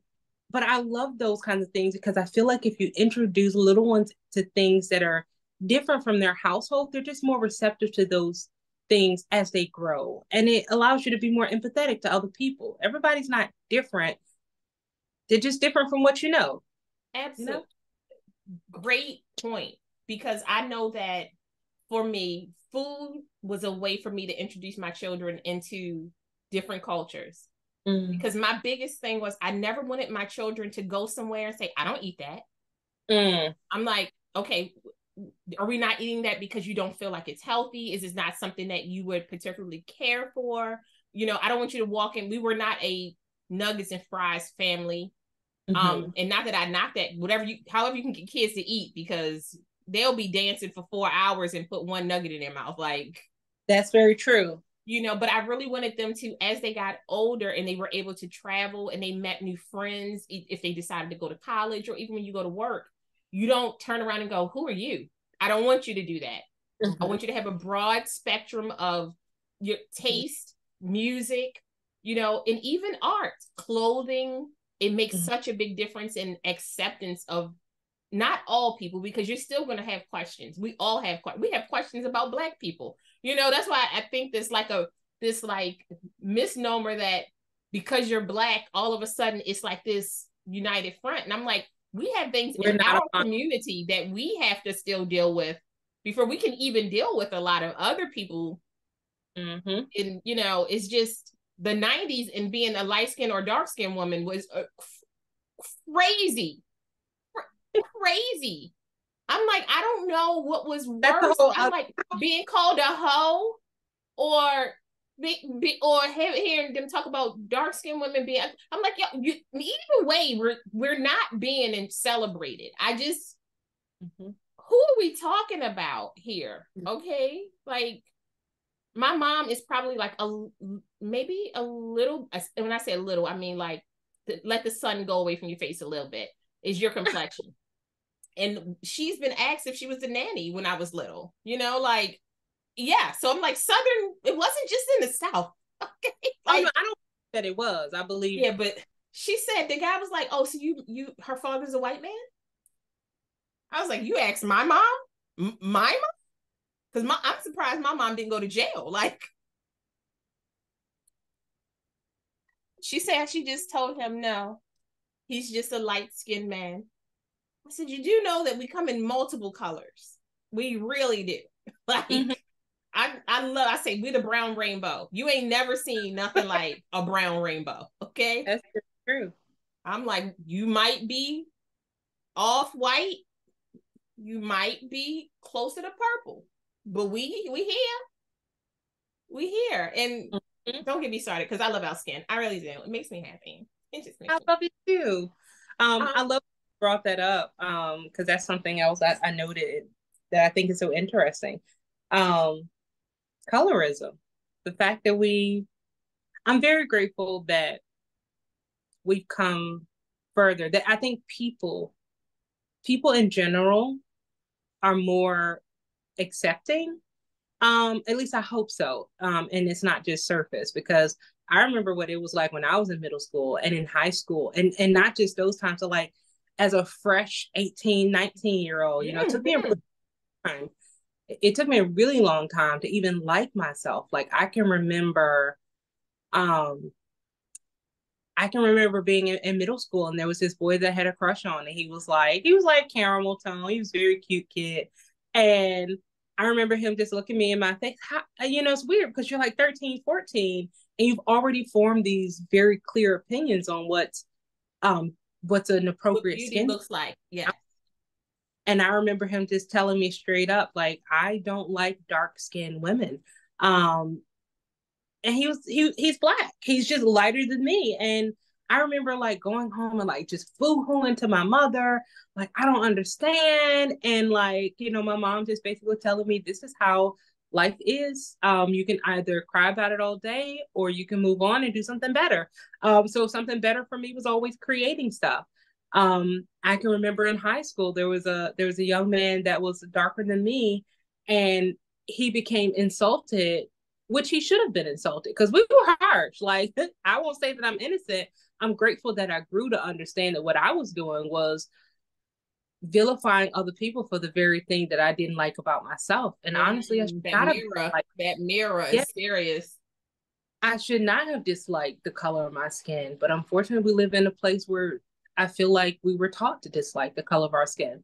but I love those kinds of things because I feel like if you introduce little ones to things that are different from their household, they're just more receptive to those things as they grow. And it allows you to be more empathetic to other people. Everybody's not different. They're just different from what you know. Absolutely. You know? Great point. Because I know that for me, food was a way for me to introduce my children into different cultures. Because my biggest thing was I never wanted my children to go somewhere and say, I don't eat that. I'm like, okay, are we not eating that because you don't feel like it's healthy? Is it not something that you would particularly care for? You know, I don't want you to walk in. We were not a nuggets and fries family. And not that I knock that, however you can get kids to eat, because they'll be dancing for 4 hours and put one nugget in their mouth. Like, that's very true. You know, but I really wanted them to, as they got older and they were able to travel and they met new friends, if they decided to go to college or even when you go to work, you don't turn around and go, who are you? I don't want you to do that. I want you to have a broad spectrum of your taste, music, you know, and even art, clothing. It makes such a big difference in acceptance of not all people, because you're still going to have questions. We all have questions about Black people. You know, that's why I think this misnomer that because you're Black, all of a sudden it's like this united front. And I'm like, we have things in our community that we have to still deal with before we can even deal with a lot of other people. And, you know, it's just the 90s, and being a light-skinned or dark-skinned woman was crazy. I'm like, I don't know what was worse. I'm like, being called a hoe, or hearing them talk about dark-skinned women being. I'm like, yeah, either way, we're not being celebrated. I just, who are we talking about here? Okay, like, my mom is probably like maybe a little. When I say a little, I mean like let the sun go away from your face a little bit. Is your complexion. And she's been asked if she was a nanny when I was little, you know, like, yeah. So I'm like, Southern, it wasn't just in the South. Okay. Like, I don't think that it was, I believe. Yeah, but she said, the guy was like, oh, so her father's a white man? I was like, you asked my mom? My mom? Because I'm surprised my mom didn't go to jail. Like, she said she just told him, no, he's just a light-skinned man. I said, you do know that we come in multiple colors. We really do. Like, I say we're the brown rainbow. You ain't never seen nothing like a brown rainbow. Okay. That's true. I'm like, you might be off-white. You might be closer to purple, but we here. And don't get me started, because I love our skin. I really do. It makes me happy. It just makes I love it too. I love you brought that up because that's something else I noted that I think is so interesting. Colorism. The fact that I'm very grateful that we've come further. That I think people in general are more accepting. At least I hope so. And it's not just surface, because I remember what it was like when I was in middle school and in high school, and not just those times. So like as a fresh 18, 19-year-old, you know, it took me a really long time. It took me a really long time to even like myself. Like I can remember being in middle school, and there was this boy that I had a crush on, and he was like caramel tone. He was a very cute kid. And I remember him just looking me in my face. You know, it's weird because you're like 13, 14, and you've already formed these very clear opinions on what's an appropriate beauty skin looks like. Yeah. And I remember him just telling me straight up, like, I don't like dark-skinned women. And he's Black. He's just lighter than me. And I remember like going home and like just boo-hooing to my mother, like, I don't understand. And like, you know, my mom just basically telling me this is how life is. You can either cry about it all day, or you can move on and do something better. So something better for me was always creating stuff. I can remember in high school there was a young man that was darker than me, and he became insulted, which he should have been insulted because we were harsh. Like, I won't say that I'm innocent. I'm grateful that I grew to understand that what I was doing was vilifying other people for the very thing that I didn't like about myself. And honestly, I should that not have mirror, like, that mirror yeah, is serious. I should not have disliked the color of my skin. But unfortunately, we live in a place where I feel like we were taught to dislike the color of our skin.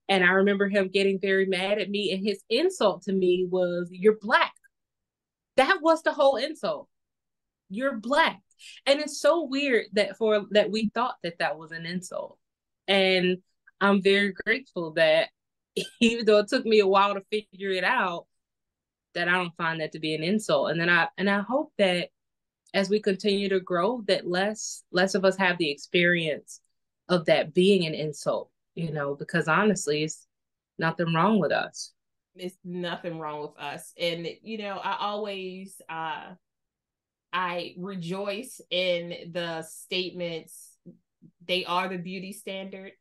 And I remember him getting very mad at me, and his insult to me was, "You're black." That was the whole insult. You're black. And it's so weird that we thought that that was an insult. And I'm very grateful that even though it took me a while to figure it out, that I don't find that to be an insult. And I hope that as we continue to grow, that less of us have the experience of that being an insult, because honestly, it's nothing wrong with us. It's nothing wrong with us. And I always I rejoice in the statements, they are the beauty standard,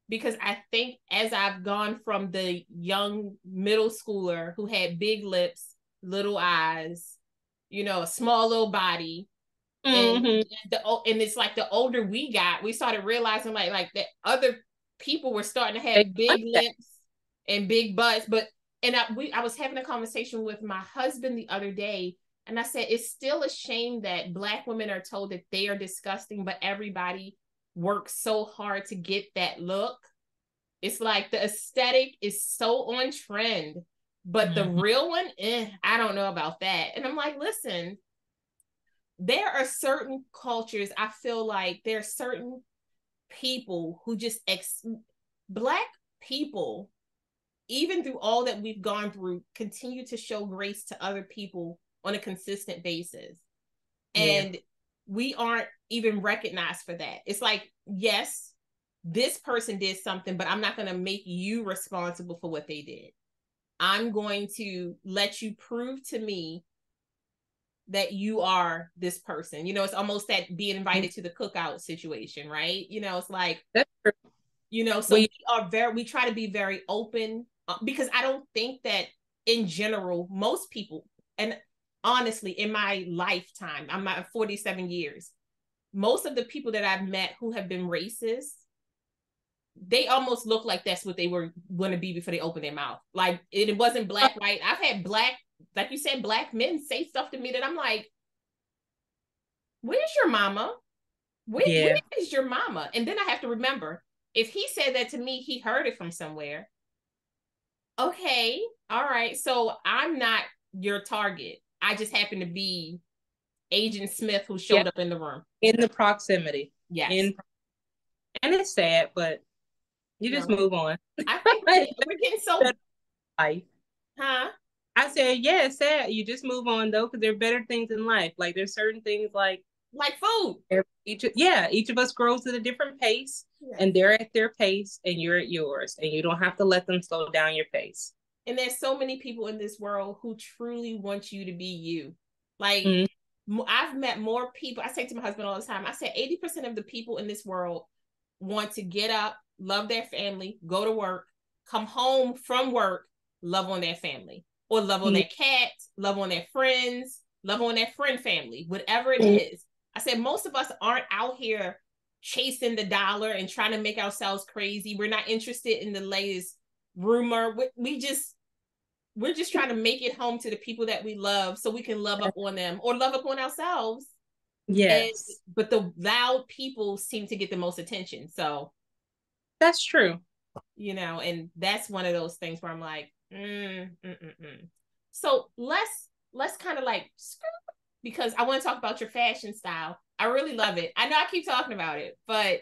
because I think as I've gone from the young middle schooler who had big lips, little eyes, a small little body, and and it's like the older we got, we started realizing like that other people were starting to have big lips and big butts. But I was having a conversation with my husband the other day, and I said, it's still a shame that Black women are told that they are disgusting, but everybody works so hard to get that look. It's like the aesthetic is so on trend, but the real one, I don't know about that. And I'm like, listen, there are certain cultures, I feel like there are certain people who just, Black people, even through all that we've gone through, continue to show grace to other people on a consistent basis. And we aren't even recognized for that. It's like, yes, this person did something, but I'm not going to make you responsible for what they did. I'm going to let you prove to me that you are this person. It's almost that being invited to the cookout situation, right? It's like, that's true. So we try to be very open, because I don't think that in general, most people, and honestly, in my lifetime, I'm at 47 years, most of the people that I've met who have been racist, they almost look like that's what they were going to be before they open their mouth. Like, it wasn't black, white. I've had black, like you said, Black men say stuff to me that I'm like, where's your mama? Where is your mama? And then I have to remember, if he said that to me, he heard it from somewhere. Okay, all right. So I'm not your target. I just happen to be Agent Smith who showed up in the room. In the proximity. Yes. And it's sad, but you just move on. I think we're getting so life. Huh? I said, yeah, it's sad. You just move on though, because there are better things in life. Like, there's certain things like food. Each of us grows at a different pace, and they're at their pace and you're at yours, and you don't have to let them slow down your pace. And there's so many people in this world who truly want you to be you. Like, I've met more people. I say to my husband all the time, I say 80% of the people in this world want to get up, love their family, go to work, come home from work, love on their family, or love on their cats, love on their friends, love on their friend family, whatever it is. I said, most of us aren't out here chasing the dollar and trying to make ourselves crazy. We're not interested in the latest rumor. We're just trying to make it home to the people that we love, so we can love up on them or love up on ourselves. Yes. But the loud people seem to get the most attention. So that's true. And that's one of those things where I'm like, So let's kind of like, because I want to talk about your fashion style. I really love it. I know I keep talking about it, but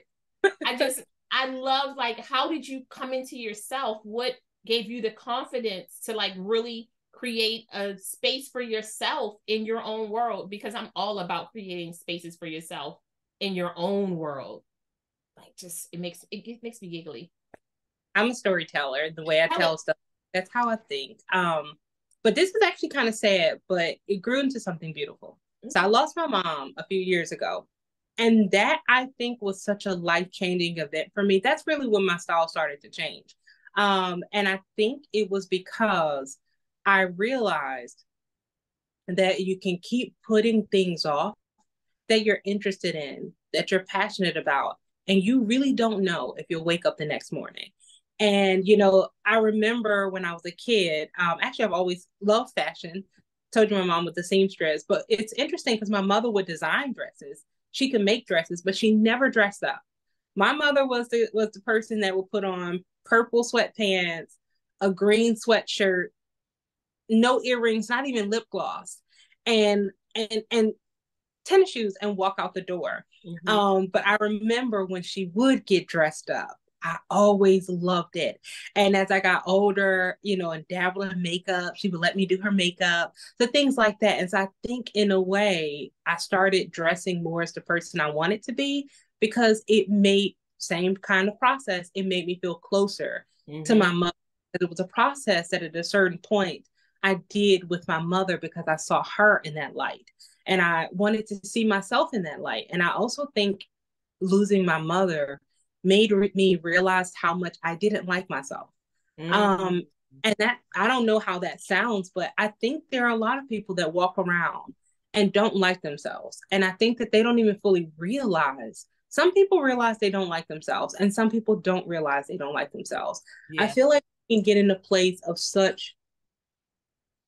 I love, like, how did you come into yourself? What gave you the confidence to like really create a space for yourself in your own world? Because I'm all about creating spaces for yourself in your own world. Like, just it makes me giggly. I'm a storyteller. The way I tell stuff, that's how I think. But this is actually kind of sad, but it grew into something beautiful. So I lost my mom a few years ago. And that, I think, was such a life-changing event for me. That's really when my style started to change. And I think it was because I realized that you can keep putting things off that you're interested in, that you're passionate about, and you really don't know if you'll wake up the next morning. And, I remember when I was a kid, actually, I've always loved fashion. Told you my mom was a seamstress, but it's interesting because my mother would design dresses. She could make dresses, but she never dressed up. My mother was the person that would put on purple sweatpants, a green sweatshirt, no earrings, not even lip gloss, and tennis shoes, and walk out the door. But I remember when she would get dressed up, I always loved it. And as I got older, and dabble in makeup, she would let me do her makeup, so things like that. And so I think in a way, I started dressing more as the person I wanted to be, because it made, same kind of process, it made me feel closer to my mother. It was a process that at a certain point I did with my mother, because I saw her in that light. And I wanted to see myself in that light. And I also think losing my mother made me realize how much I didn't like myself. And that, I don't know how that sounds, but I think there are a lot of people that walk around and don't like themselves. And I think that they don't even fully realize. Some people realize they don't like themselves, and some people don't realize they don't like themselves. Yeah. I feel like you can get in a place of such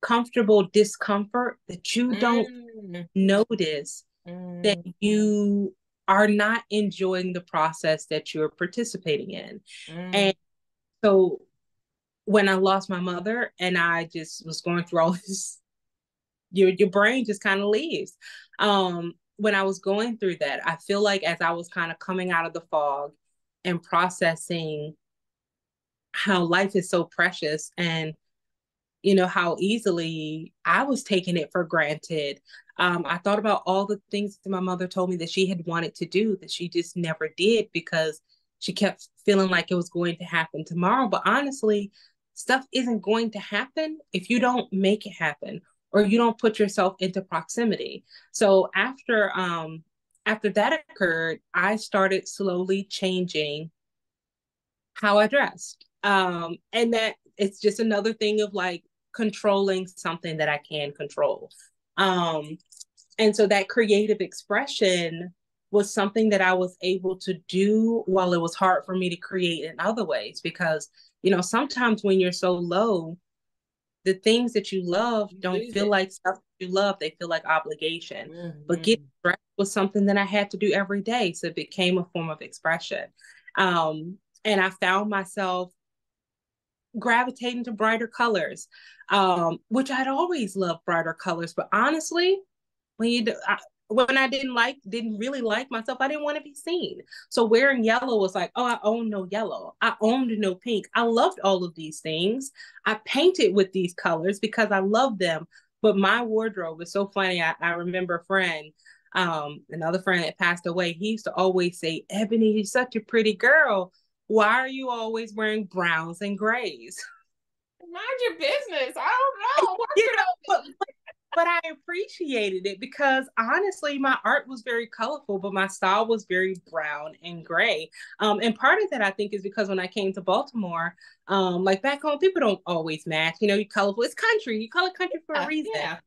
comfortable discomfort that you don't notice that you are not enjoying the process that you're participating in. And so when I lost my mother and I just was going through all this, your brain just kind of leaves. When I was going through that, I feel like as I was kind of coming out of the fog and processing how life is so precious, and how easily I was taking it for granted. I thought about all the things that my mother told me that she had wanted to do that she just never did, because she kept feeling like it was going to happen tomorrow. But honestly, stuff isn't going to happen if you don't make it happen, or you don't put yourself into proximity. So after that occurred, I started slowly changing how I dressed. And that it's just another thing of like controlling something that I can control. And so that creative expression was something that I was able to do while it was hard for me to create in other ways, because, sometimes when you're so low, the things that you love don't feel like stuff you love. They feel like obligation. But getting dressed was something that I had to do every day. So it became a form of expression. And I found myself gravitating to brighter colors, which I'd always loved brighter colors. But honestly, when I didn't really like myself, I didn't want to be seen. So wearing yellow was like, oh, I own no yellow. I owned no pink. I loved all of these things. I painted with these colors because I loved them. But my wardrobe is so funny. I remember a friend, another friend that passed away, he used to always say, Ebony, you're such a pretty girl. Why are you always wearing browns and grays? Mind your business. I don't know. But I appreciated it, because honestly, my art was very colorful, but my style was very brown and gray. And part of that, I think, is because when I came to Baltimore, like back home, people don't always match. You colorful. It's country. You call it country for a reason. Yeah.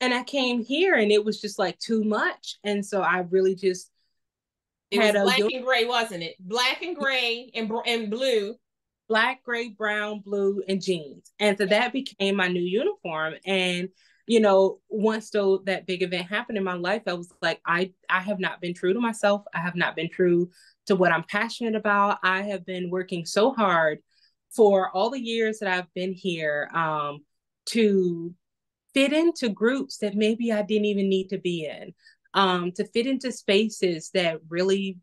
And I came here and it was just like too much. And so I really just had black and gray, wasn't it? Black and gray and blue. Black, gray, brown, blue, and jeans. And so that became my new uniform. And once that big event happened in my life, I was like, I have not been true to myself. I have not been true to what I'm passionate about. I have been working so hard for all the years that I've been here to fit into groups that maybe I didn't even need to be in, to fit into spaces that really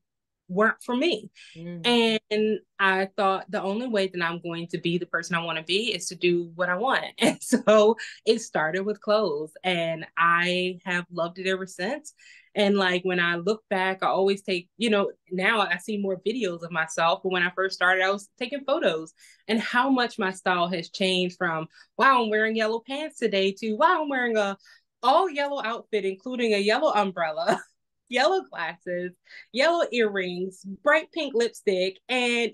weren't for me. And I thought the only way that I'm going to be the person I want to be is to do what I want. And so it started with clothes, and I have loved it ever since. And like when I look back, I always take, now I see more videos of myself. But when I first started, I was taking photos, and how much my style has changed from, wow, I'm wearing yellow pants today, to, wow, I'm wearing a all yellow outfit, including a yellow umbrella, yellow glasses, yellow earrings, bright pink lipstick. And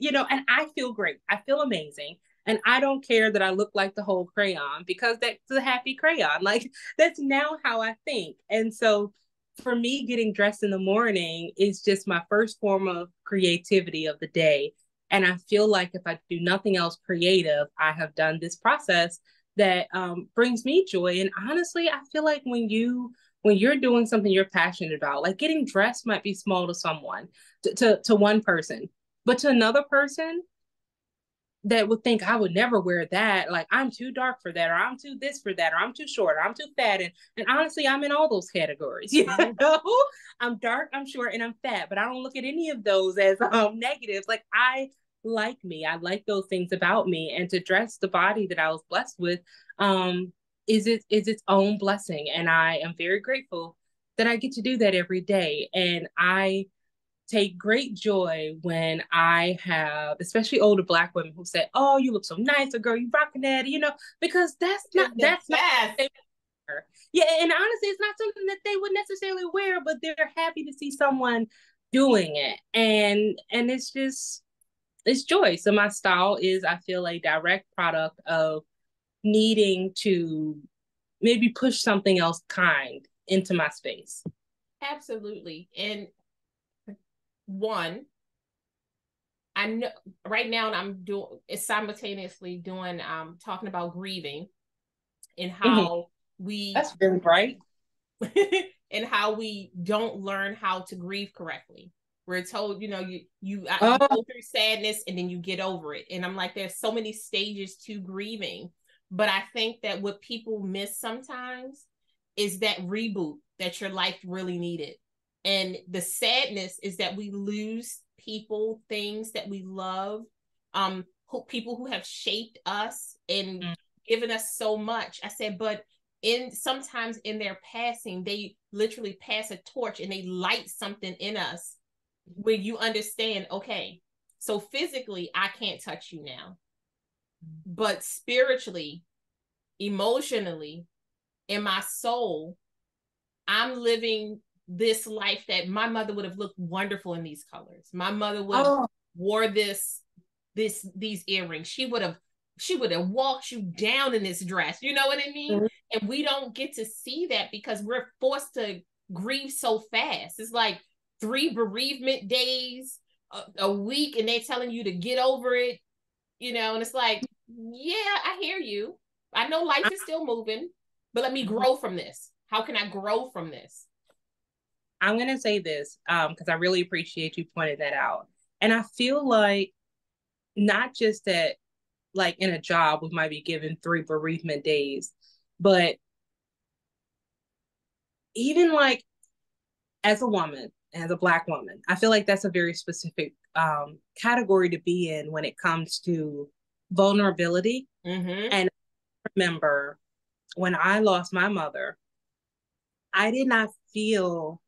I feel great. I feel amazing. And I don't care that I look like the whole crayon, because that's a happy crayon. Like, that's now how I think. And so for me, getting dressed in the morning is just my first form of creativity of the day. And I feel like if I do nothing else creative, I have done this process that brings me joy. And honestly, I feel like when you're doing something you're passionate about, like getting dressed might be small to someone, to one person, but to another person that would think I would never wear that. Like, I'm too dark for that, or I'm too this for that, or I'm too short, or I'm too fat. And honestly, I'm in all those categories. I'm dark, I'm short, and I'm fat, but I don't look at any of those as negatives. Like, I like me. I like those things about me. And to dress the body that I was blessed with is its own blessing. And I am very grateful that I get to do that every day. And I take great joy when I have, especially older Black women who say, "Oh, you look so nice," or "Girl, you rocking that," because that's not yeah. And honestly, it's not something that they would necessarily wear, but they're happy to see someone doing it, and it's joy. So my style is, I feel, a direct product of needing to maybe push something else kind into my space. Absolutely. And one, I know right now I'm simultaneously doing talking about grieving and how that's really bright. and how we don't learn how to grieve correctly. We're told, you go through sadness and then you get over it. And I'm like, there's so many stages to grieving. But I think that what people miss sometimes is that reboot that your life really needed. And the sadness is that we lose people, things that we love, people who have shaped us and given us so much. I said, but sometimes in their passing, they literally pass a torch and they light something in us where you understand, okay, so physically I can't touch you now, but spiritually, emotionally, in my soul, I'm living this life that my mother would have looked wonderful in these colors. My mother would have wore these earrings. She would have walked you down in this dress. You know what I mean? Mm-hmm. And we don't get to see that because we're forced to grieve so fast. It's like 3 bereavement days a week, and they're telling you to get over it. And it's like, yeah, I hear you. I know life is still moving, but let me grow from this. How can I grow from this? I'm going to say this because I really appreciate you pointing that out. And I feel like not just that, like in a job, we might be given 3 bereavement days, but even like as a woman, as a Black woman, I feel like that's a very specific category to be in when it comes to vulnerability. Mm-hmm. And I remember when I lost my mother, I did not feel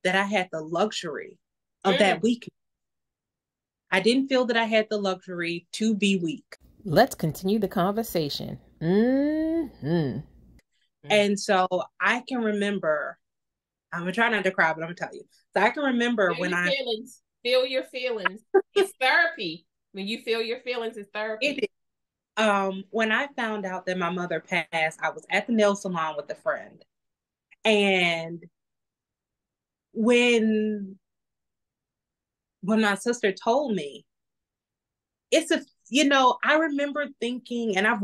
that I had the luxury of that weakness. I didn't feel that I had the luxury to be weak. Let's continue the conversation. Mm-hmm. And so I can remember, I'm going to try not to cry, but I'm going to tell you. So I can remember feel your feelings. It's therapy. When you feel your feelings, it's therapy. When I found out that my mother passed, I was at the nail salon with a friend. And when my sister told me, I remember thinking, and I've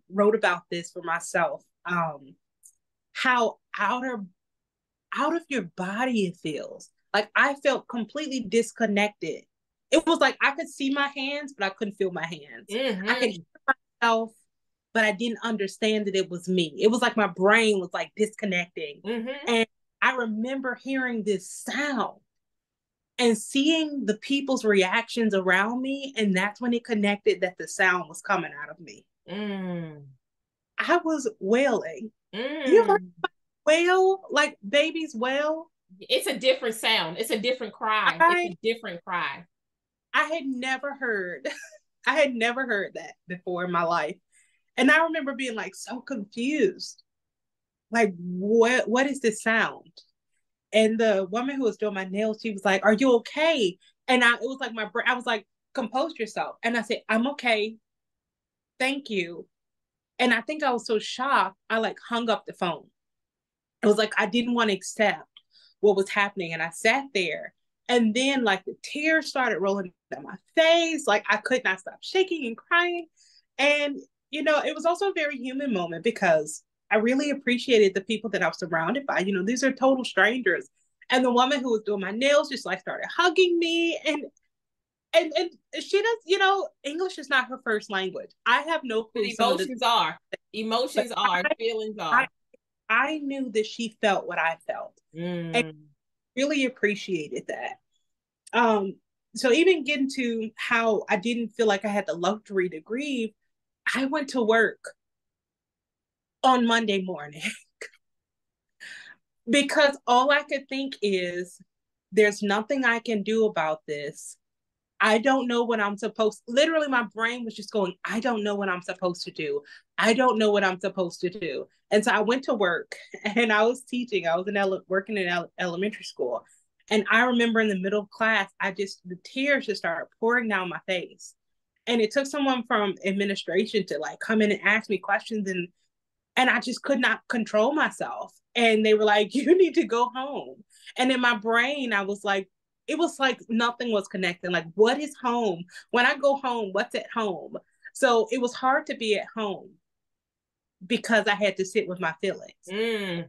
wrote about this for myself, how out of your body it feels. Like, I felt completely disconnected. It was like I could see my hands, but I couldn't feel my hands. Mm-hmm. I could hear myself, but I didn't understand that it was me. It was like my brain was like disconnecting. Mm-hmm. And I remember hearing this sound and seeing the people's reactions around me. And that's when it connected that the sound was coming out of me. I was wailing. You ever wail like babies wail? It's a different sound. It's a different cry. It's a different cry. I had never heard, I had never heard that before in my life. And I remember being like so confused. Like, what is this sound? And the woman who was doing my nails, she was like, "Are you okay?" And it was like I was like, "Compose yourself." And I said, "I'm okay. Thank you." And I think I was so shocked, I like hung up the phone. It was like I didn't want to accept what was happening. And I sat there, and then like the tears started rolling down my face. Like I could not stop shaking and crying. And, it was also a very human moment because I really appreciated the people that I was surrounded by. These are total strangers. And the woman who was doing my nails just like started hugging me. And she does, English is not her first language. I have no clue. Emotions are, feelings are. I knew that she felt what I felt. And really appreciated that. So even getting to how I didn't feel like I had the luxury to grieve, I went to work on Monday morning because all I could think is there's nothing I can do about this. I don't know what I'm supposed, literally my brain was just going, I don't know what I'm supposed to do. I don't know what I'm supposed to do. And so I went to work and I was teaching. I was working in elementary school. And I remember in the middle of class, the tears just started pouring down my face. And it took someone from administration to like come in and ask me questions. And I just could not control myself. And they were like, you need to go home. And in my brain, I was like, it was like nothing was connecting. Like, what is home? When I go home, what's at home? So it was hard to be at home because I had to sit with my feelings.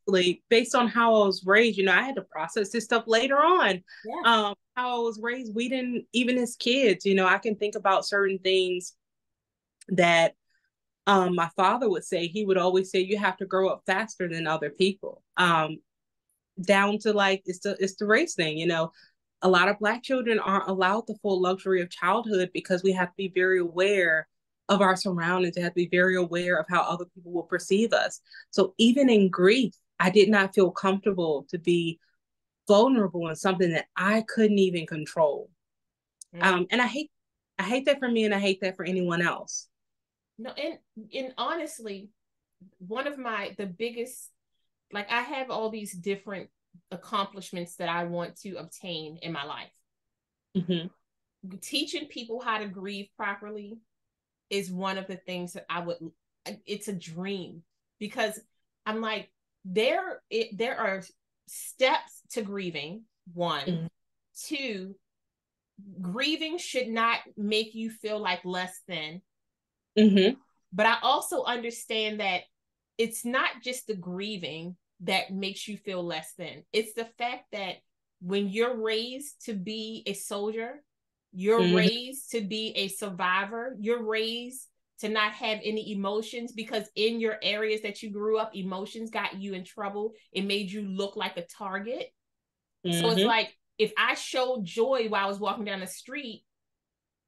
Like, based on how I was raised, I had to process this stuff later on. Yeah. How I was raised, we didn't, even as kids, I can think about certain things that my father would say. He would always say, you have to grow up faster than other people. Down to like, it's the race thing, a lot of Black children aren't allowed the full luxury of childhood because we have to be very aware of our surroundings. We have to be very aware of how other people will perceive us. So even in grief, I did not feel comfortable to be vulnerable in something that I couldn't even control. And I hate that for me, and I hate that for anyone else. No, and honestly, one of the biggest, like, I have all these different accomplishments that I want to obtain in my life. Mm-hmm. Teaching people how to grieve properly is one of the things that it's a dream, because I'm like, there are steps to grieving. One, mm-hmm. Two, grieving should not make you feel like less than. Mm-hmm. But I also understand that it's not just the grieving that makes you feel less than. It's the fact that when you're raised to be a soldier, you're mm-hmm. raised to be a survivor, you're raised to not have any emotions, because in your areas that you grew up, emotions got you in trouble. It made you look like a target. Mm-hmm. So it's like, if I showed joy while I was walking down the street,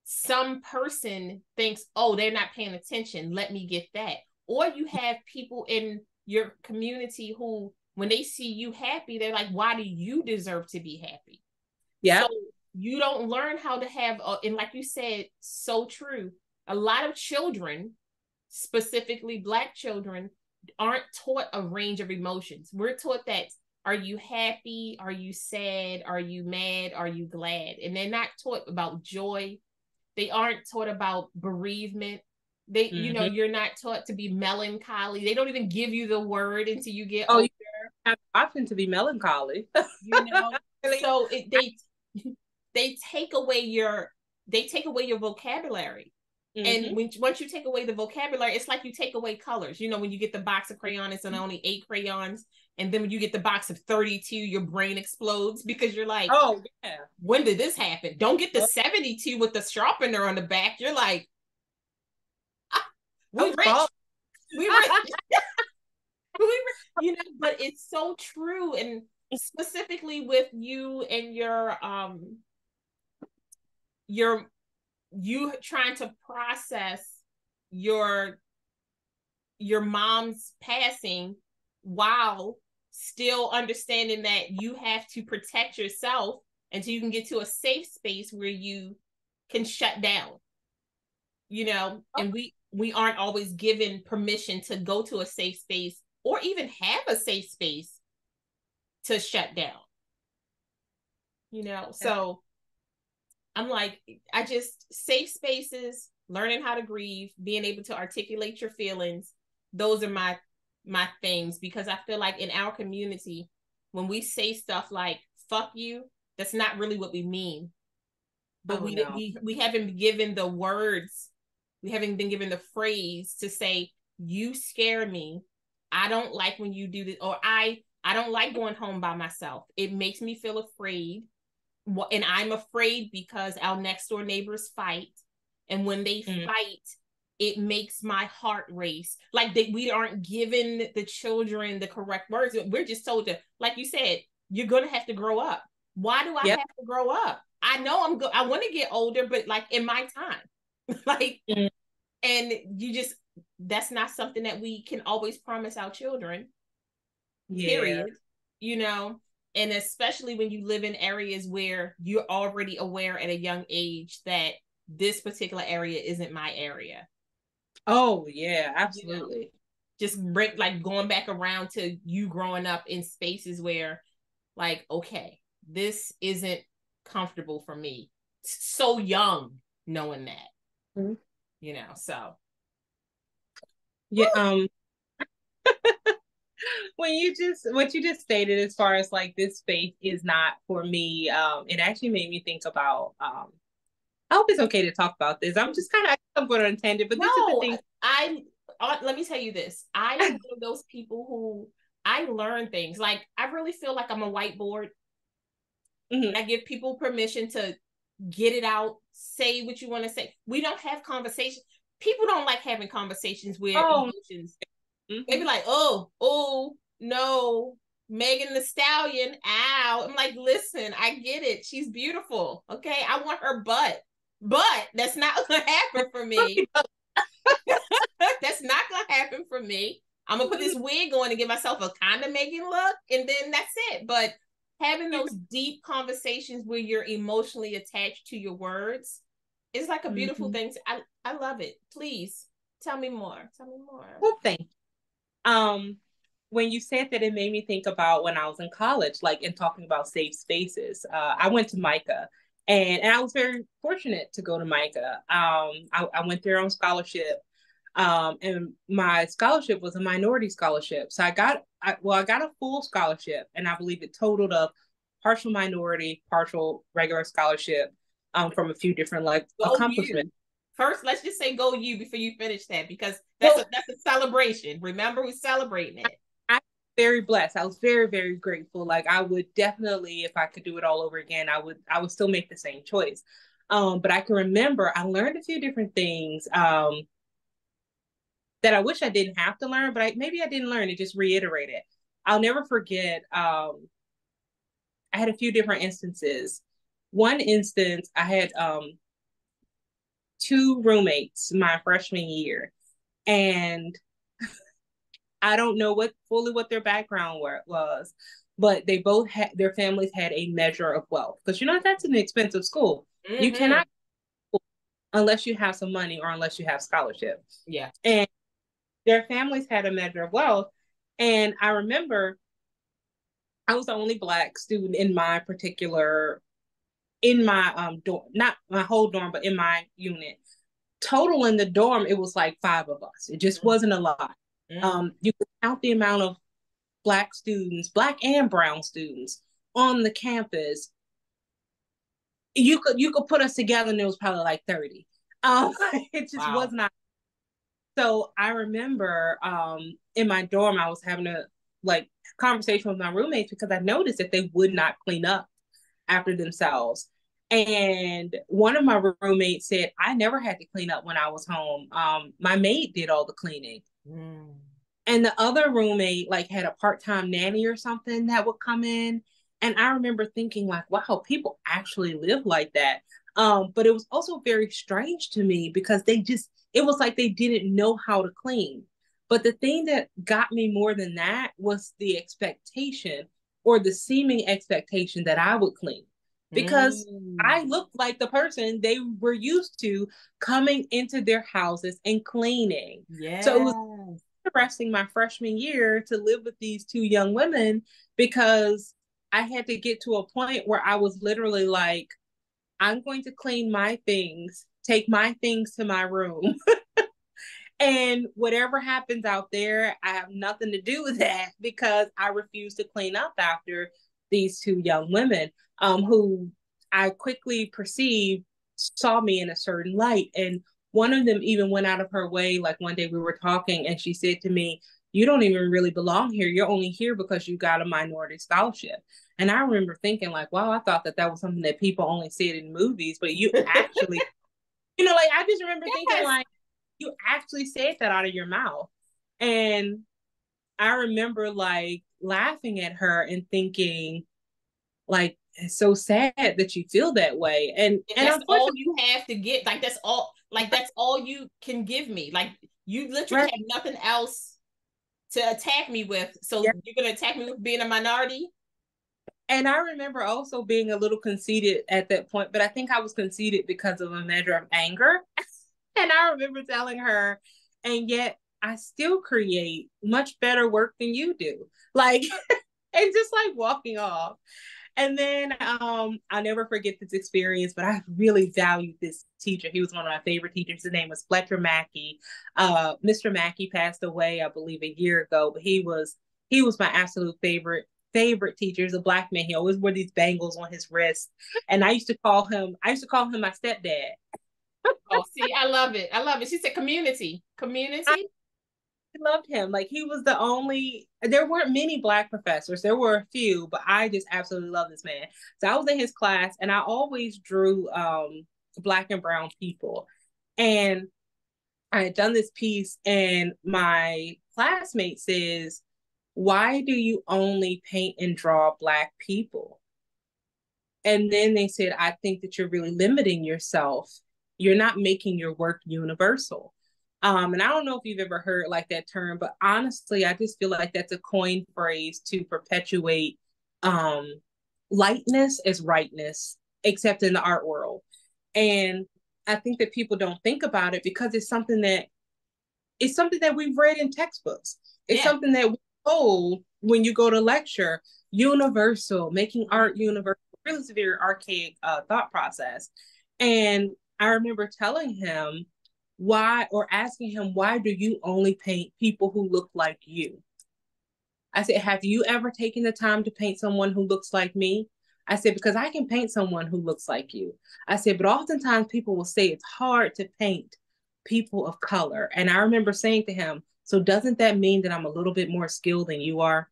some person thinks, oh, they're not paying attention, let me get that. Or you have people in your community who, when they see you happy, they're like, why do you deserve to be happy? Yeah. So you don't learn how to have, and like you said, so true, a lot of children, specifically Black children, aren't taught a range of emotions. We're taught that, are you happy? Are you sad? Are you mad? Are you glad? And they're not taught about joy. They aren't taught about bereavement. They, mm-hmm. You're not taught to be melancholy. They don't even give you the word until you get older. You have the option to be melancholy. So they take away your vocabulary. Mm-hmm. And once you take away the vocabulary, it's like you take away colors. When you get the box of crayons and only 8 crayons, and then when you get the box of 32, your brain explodes because you're like, oh yeah, when did this happen? Don't get the 72 with the sharpener on the back. You're like, we rich. We rich. But it's so true. And specifically with you and you trying to process your mom's passing while still understanding that you have to protect yourself until you can get to a safe space where you can shut down, and we aren't always given permission to go to a safe space or even have a safe space to shut down, so I'm like, safe spaces, learning how to grieve, being able to articulate your feelings. Those are my things, because I feel like in our community, when we say stuff like fuck you, that's not really what we mean. But we haven't been given the words, we haven't been given the phrase to say, you scare me. I don't like when you do this, or I don't like going home by myself. It makes me feel afraid. And I'm afraid because our next door neighbors fight. And when they fight, it makes my heart race. Like we aren't given the children the correct words. We're just told to, like you said, you're going to have to grow up. Why do I have to grow up? I know I want to get older, but like in my time, like, and that's not something that we can always promise our children. Period. And especially when you live in areas where you're already aware at a young age that this particular area isn't my area. Oh yeah, absolutely. Just going back around to you growing up in spaces where, like, okay, this isn't comfortable for me. So young, knowing that, so. Yeah. What you just stated as far as like this space is not for me, it actually made me think about I hope it's okay to talk about this. I'm just kind of going on a tangent, but this is the thing. Let me tell you this. I am one of those people who I learn things. Like, I really feel like I'm a whiteboard. And I give people permission to get it out, say what you want to say. We don't have conversations. People don't like having conversations with emotions. They be like, oh, no, Megan Thee Stallion, ow. I'm like, listen, I get it. She's beautiful. Okay, I want her butt. But that's not going to happen for me. That's not going to happen for me. I'm going to put this wig on and give myself a kind of Megan look, and then that's it. But having those deep conversations where you're emotionally attached to your words is like a beautiful thing. I love it. Please tell me more. Well, thank you. When you said that, it made me think about when I was in college, like, in talking about safe spaces. I went to Micah, and I was very fortunate to go to Micah. I went there on scholarship, and my scholarship was a minority scholarship. So I got a full scholarship, and I believe it totaled up partial minority, partial regular scholarship, from a few different accomplishments. First, let's just say go you before you finish that, because that's a celebration. Remember, we're celebrating it. I'm very blessed. I was very, very grateful. Like, I would definitely, if I could do it all over again, I would still make the same choice. But I can remember I learned a few different things that I wish I didn't have to learn, but maybe I didn't learn. It just reiterated. I'll never forget. I had a few different instances. One instance, I had two roommates my freshman year, and I don't know what their background was, but they both had, their families had a measure of wealth, because that's an expensive school. You cannot unless you have some money or unless you have scholarship. Yeah. And their families had a measure of wealth, and I remember I was the only Black student in my dorm, not my whole dorm, but in my unit. Total in the dorm, it was like 5 of us. It just wasn't a lot. You could count the amount of Black students, Black and brown students on the campus. You could put us together, and it was probably like 30. It just was not. So I remember in my dorm, I was having a conversation with my roommates, because I noticed that they would not clean up after themselves. And one of my roommates said, I never had to clean up when I was home. My maid did all the cleaning. And the other roommate had a part-time nanny or something that would come in. And I remember thinking wow, people actually live like that. But it was also very strange to me, because it was like they didn't know how to clean. But the thing that got me more than that was the expectation, or the seeming expectation, that I would clean, because I looked like the person they were used to coming into their houses and cleaning. Yeah. So it was interesting my freshman year to live with these two young women, because I had to get to a point where I was literally like, I'm going to clean my things, take my things to my room. And whatever happens out there, I have nothing to do with that, because I refuse to clean up after these two young women, who I quickly perceived saw me in a certain light. And one of them even went out of her way. Like one day we were talking and she said to me, "You don't even really belong here. You're only here because you got a minority scholarship." And I remember thinking like, wow, I thought that was something that people only said in movies, but you actually, like I just remember thinking like, you actually said that out of your mouth. And I remember like laughing at her and thinking like, it's so sad that you feel that way. And that's all you have to get. Like that's all you can give me. Like you literally have nothing else to attack me with. So you're gonna attack me with being a minority? And I remember also being a little conceited at that point, but I think I was conceited because of a measure of anger. And I remember telling her, and yet I still create much better work than you do. Like, and just like walking off. And then I'll never forget this experience, but I really valued this teacher. He was one of my favorite teachers. His name was Fletcher Mackey. Mr. Mackey passed away, I believe, a year ago, but he was my absolute favorite teacher. He's a Black man. He always wore these bangles on his wrist. And I used to call him my stepdad. Oh, see, I love it. She said community. I loved him. Like he was the only, there weren't many Black professors. There were a few, but I just absolutely love this man. So I was in his class and I always drew Black and brown people. And I had done this piece and my classmate says, "Why do you only paint and draw Black people?" And then they said, "I think that you're really limiting yourself. You're not making your work universal." And I don't know if you've ever heard like that term, but honestly, I just feel like that's a coined phrase to perpetuate lightness as rightness, except in the art world. And I think that people don't think about it because it's something that we've read in textbooks. It's something that we're told when you go to lecture, universal, making art universal. Really, it's a very archaic thought process. And I remember telling him asking him, "Why do you only paint people who look like you?" I said, "Have you ever taken the time to paint someone who looks like me?" I said, "Because I can paint someone who looks like you." I said, "But oftentimes people will say it's hard to paint people of color." And I remember saying to him, "So doesn't that mean that I'm a little bit more skilled than you are?"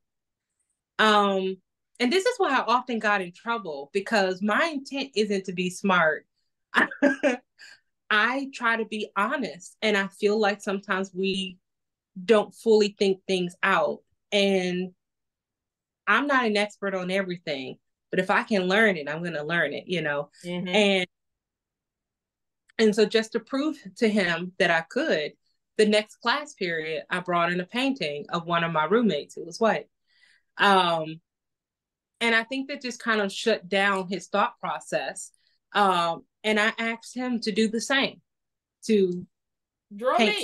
And this is why I often got in trouble, because my intent isn't to be smart. I try to be honest, and I feel like sometimes we don't fully think things out. And I'm not an expert on everything, but if I can learn it, I'm going to learn it, And so just to prove to him that I could, the next class period, I brought in a painting of one of my roommates who was white. And I think that just kind of shut down his thought process. And I asked him to do the same, to paint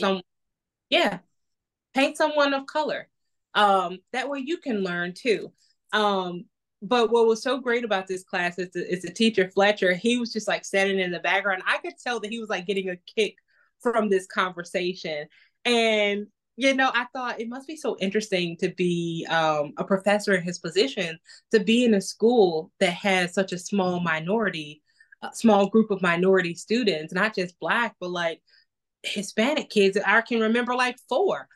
someone of color. That way you can learn too. But what was so great about this class is the teacher, Fletcher, he was just like standing in the background. I could tell that he was like getting a kick from this conversation. And, I thought it must be so interesting to be a professor in his position, to be in a school that has such a small group of minority students, not just Black, but like Hispanic kids. I can remember like 4.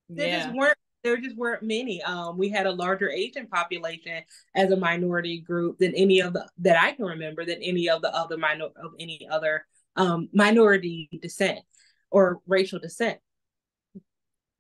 There just weren't many. We had a larger Asian population as a minority group than any of that I can remember, than any of the other minority descent or racial descent.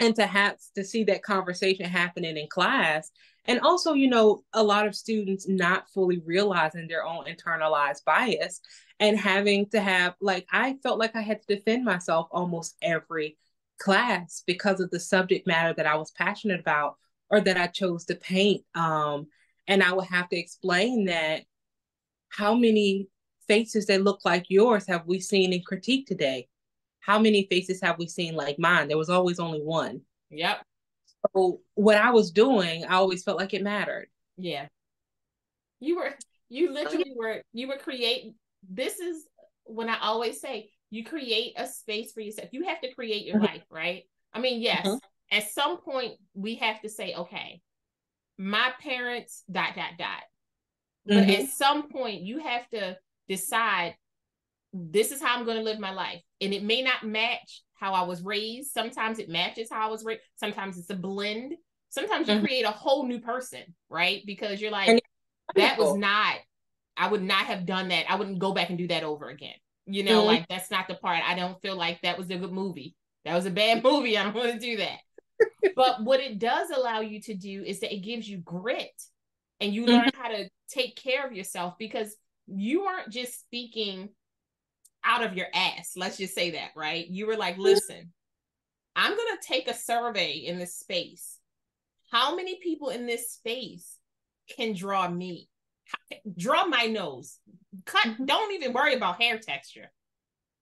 And to see that conversation happening in class, and also, a lot of students not fully realizing their own internalized bias, and having to have, like, I felt like I had to defend myself almost every class because of the subject matter that I was passionate about or that I chose to paint. And I would have to explain that how many faces that look like yours have we seen in critique today? How many faces have we seen like mine? There was always only one. Yep. So what I was doing, I always felt like it mattered. Yeah. You literally you were creating. This is when I always say you create a space for yourself. You have to create your life, right? I mean, yes, at some point we have to say, okay, my parents, dot, dot, dot. But at some point you have to decide this is how I'm going to live my life. And it may not match how I was raised. Sometimes it matches how I was raised. Sometimes it's a blend. Sometimes you create a whole new person, right? Because you're like, that was not, I would not have done that. I wouldn't go back and do that over again. You know, like that's not the part. I don't feel like that was a good movie. That was a bad movie. I don't want to do that. But what it does allow you to do is that it gives you grit and you learn how to take care of yourself because you aren't just speaking out of your ass. Let's just say that, right? You were like, listen, I'm going to take a survey in this space. How many people in this space can draw me? Draw my nose. Don't even worry about hair texture.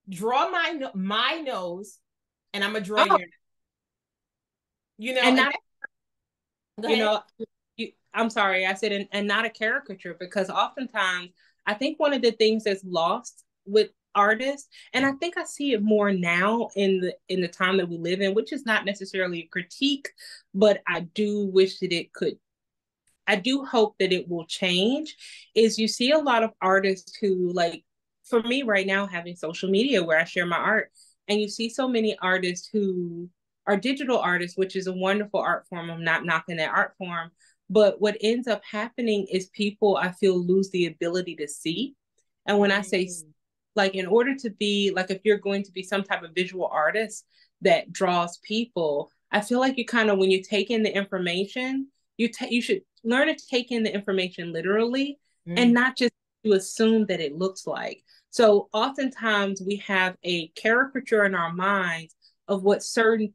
Draw my nose, and I'm gonna draw your. You know, and not. You know, I'm sorry, I said, and not a caricature, because oftentimes I think one of the things that's lost with artists, and I think I see it more now in the time that we live in, which is not necessarily a critique, but I do wish that it could. I do hope that it will change. Is you see a lot of artists who, like, for me right now, having social media where I share my art, and you see so many artists who are digital artists, which is a wonderful art form. I'm not knocking that art form. But what ends up happening is people, I feel, lose the ability to see. And when I say, like, in order to be, like, if you're going to be some type of visual artist that draws people, I feel like you kind of, when you take in the information, you should learn to take in the information literally and not just to assume that it looks like. So oftentimes we have a caricature in our minds of what certain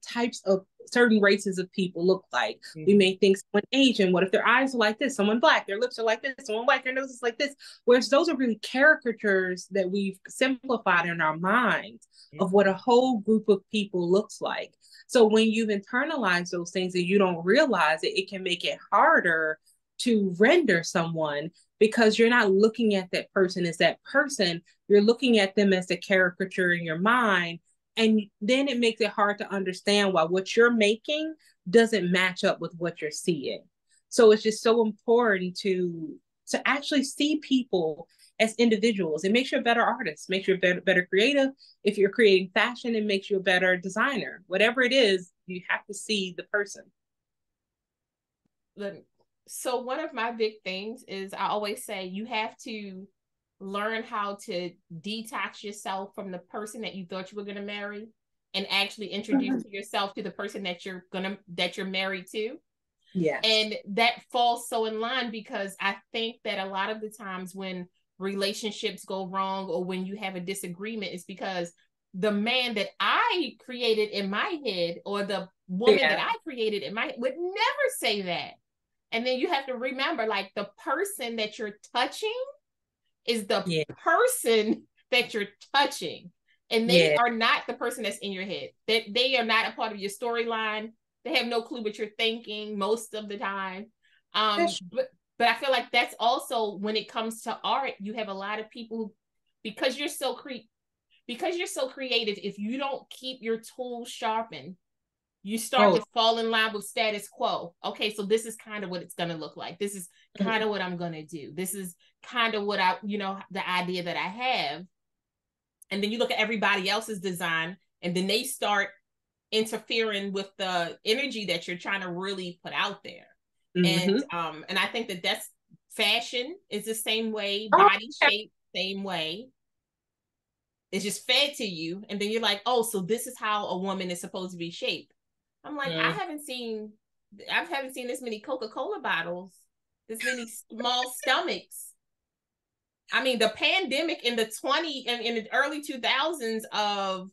races of people look like. We may think someone Asian, what if their eyes are like this? Someone Black, their lips are like this. Someone white, their nose is like this. Whereas those are really caricatures that we've simplified in our minds of what a whole group of people looks like. So when you've internalized those things and you don't realize it, it can make it harder to render someone because you're not looking at that person as that person. You're looking at them as a caricature in your mind. And then it makes it hard to understand why what you're making doesn't match up with what you're seeing. So it's just so important to actually see people as individuals. It makes you a better artist, makes you a better creative. If you're creating fashion, it makes you a better designer. Whatever it is, you have to see the person. So one of my big things is I always say you have to learn how to detox yourself from the person that you thought you were going to marry and actually introduce yourself to the person that you're married to. Yeah. And that falls so in line because I think that a lot of the times when relationships go wrong or when you have a disagreement, it's because the man that I created in my head or the woman that I created in my head would never say that. And then you have to remember, like, the person that you're touching is the person that you're touching. And they are not the person that's in your head. They are not a part of your storyline. They have no clue what you're thinking most of the time. But I feel like that's also when it comes to art, you have a lot of people who, because you're so creative, if you don't keep your tools sharpened, you start to fall in line with status quo. Okay, so this is kind of what it's going to look like. This is kind of what I'm going to do. This is kind of what the idea that I have. And then you look at everybody else's design and then they start interfering with the energy that you're trying to really put out there. And I think that's fashion is the same way, body shape, same way. It's just fed to you. And then you're like, oh, so this is how a woman is supposed to be shaped. I'm like, I haven't seen this many Coca-Cola bottles, this many small stomachs. I mean, the pandemic in the early 2000s of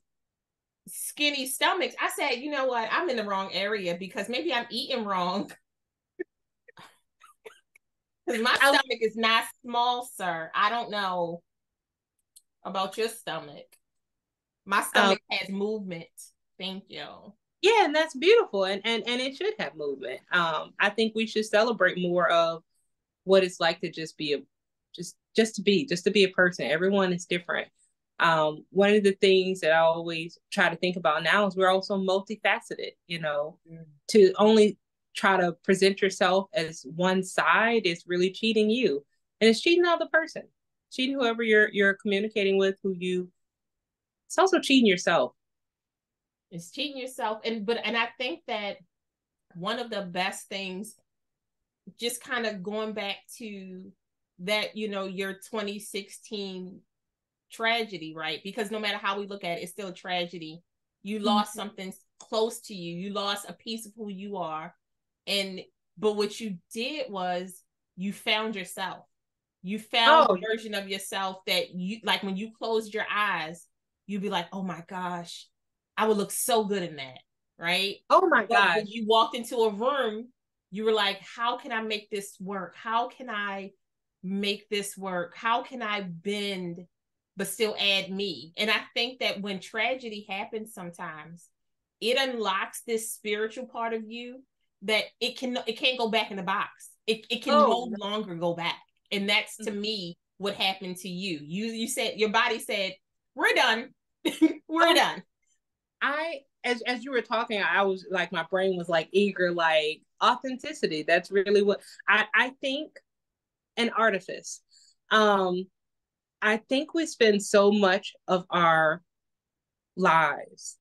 skinny stomachs, I said, you know what? I'm in the wrong area because maybe I'm eating wrong. Because my stomach is not small, sir. I don't know about your stomach. My stomach has movement. Thank you. Yeah, and that's beautiful, and it should have movement. I think we should celebrate more of what it's like to just be just to be a person. Everyone is different. One of the things that I always try to think about now is we're also multifaceted. To only try to present yourself as one side is really cheating you, and it's cheating the other person, cheating whoever you're communicating with. It's also cheating yourself. It's cheating yourself, and I think that one of the best things, just kind of going back to that, your 2016 tragedy, right? Because no matter how we look at it, it's still a tragedy. You lost something close to you. You lost a piece of who you are. But what you did was you found yourself. You found a version of yourself that you, like, when you closed your eyes, you'd be like, oh my gosh, I would look so good in that, right? Oh my gosh. When you walked into a room, you were like, how can I make this work? How can I make this work? How can I bend but still add me? And I think that when tragedy happens sometimes, it unlocks this spiritual part of you that it can't go back in the box. It can no longer go back. And that's, to me, what happened to you. You said, your body said, we're done. We're done. As you were talking, I was like, my brain was like eager, like authenticity. That's really what I think. An artifice. I think we spend so much of our lives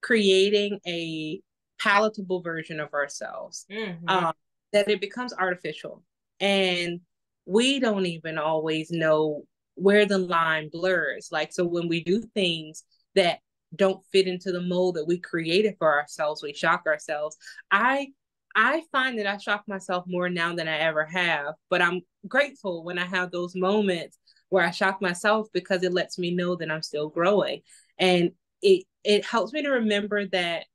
creating a palatable version of ourselves, that it becomes artificial, and we don't even always know where the line blurs. Like, so when we do things that don't fit into the mold that we created for ourselves, we shock ourselves. I find that I shock myself more now than I ever have, but I'm grateful when I have those moments where I shock myself, because it lets me know that I'm still growing. And it helps me to remember that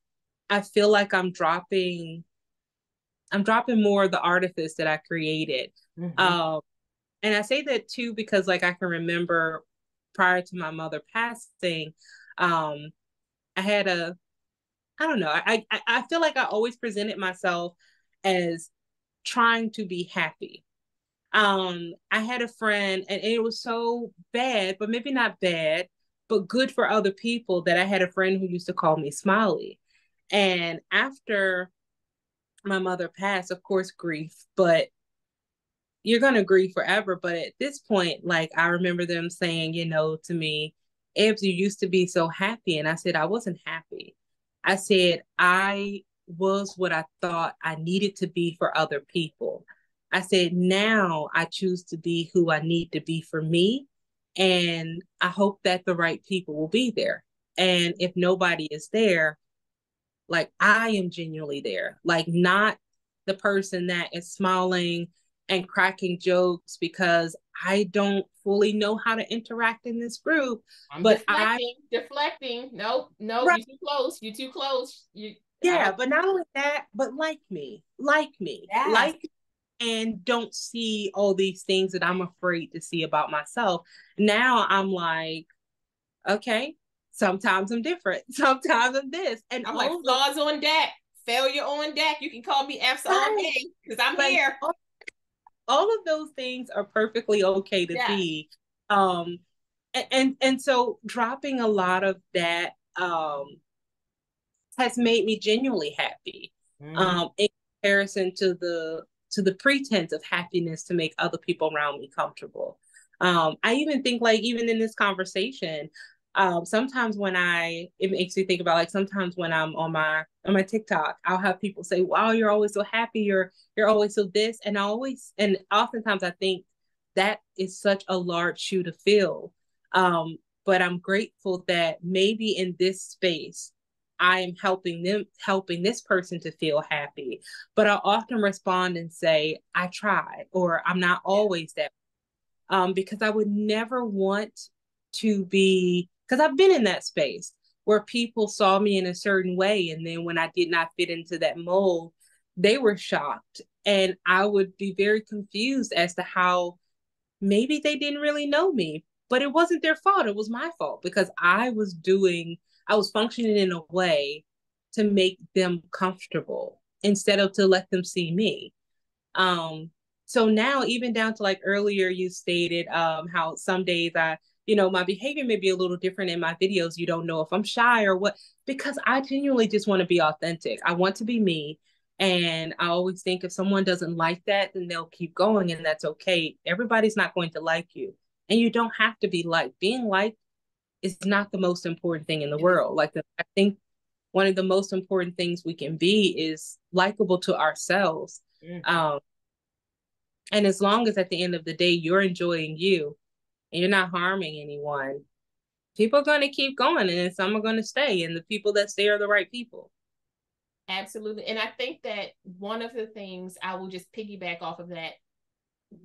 I feel like I'm dropping more of the artifice that I created. And I say that too, because like I can remember prior to my mother passing, I had I don't know, I feel like I always presented myself as trying to be happy. I had a friend, and it was so bad, but maybe not bad, but good for other people, that I had a friend who used to call me Smiley. And after my mother passed, of course, grief, but you're going to grieve forever. But at this point, like, I remember them saying, to me, Ebbs, you used to be so happy. And I said, I wasn't happy. I said, I was what I thought I needed to be for other people. I said, now I choose to be who I need to be for me. And I hope that the right people will be there. And if nobody is there, like, I am genuinely there, like, not the person that is smiling and cracking jokes because I don't fully know how to interact in this group. But deflecting. Nope. Right. You're too close. But not only that, but like me, yes. like, and don't see all these things that I'm afraid to see about myself. Now I'm like, okay, sometimes I'm different. Sometimes I'm this. And I'm like, flaws on deck, failure on deck. You can call me F's all day because I'm here. All of those things are perfectly okay to be. And so dropping a lot of that has made me genuinely happy. In comparison to the pretense of happiness to make other people around me comfortable. I even think, like, even in this conversation, sometimes it makes me think about, like, sometimes when I'm on my TikTok, I'll have people say, wow, you're always so happy, you're always so this. And oftentimes I think that is such a large shoe to fill. But I'm grateful that maybe in this space, I am helping this person to feel happy. But I often respond and say, I try, or I'm not always that. Because I would never want to be, because I've been in that space. where people saw me in a certain way. And then when I did not fit into that mold, they were shocked. And I would be very confused as to how maybe they didn't really know me, but it wasn't their fault. It was my fault because I was functioning in a way to make them comfortable instead of to let them see me. So now, even down to like earlier, you stated how some days my behavior may be a little different in my videos. You don't know if I'm shy or what, because I genuinely just want to be authentic. I want to be me. And I always think if someone doesn't like that, then they'll keep going, and that's okay. Everybody's not going to like you, and you don't have to be liked. Being liked is not the most important thing in the world. I think one of the most important things we can be is likable to ourselves. Mm-hmm. And as long as at the end of the day, you're enjoying you and you're not harming anyone, people are going to keep going, and some are going to stay. And the people that stay are the right people. Absolutely. And I think that one of the things, I will just piggyback off of that.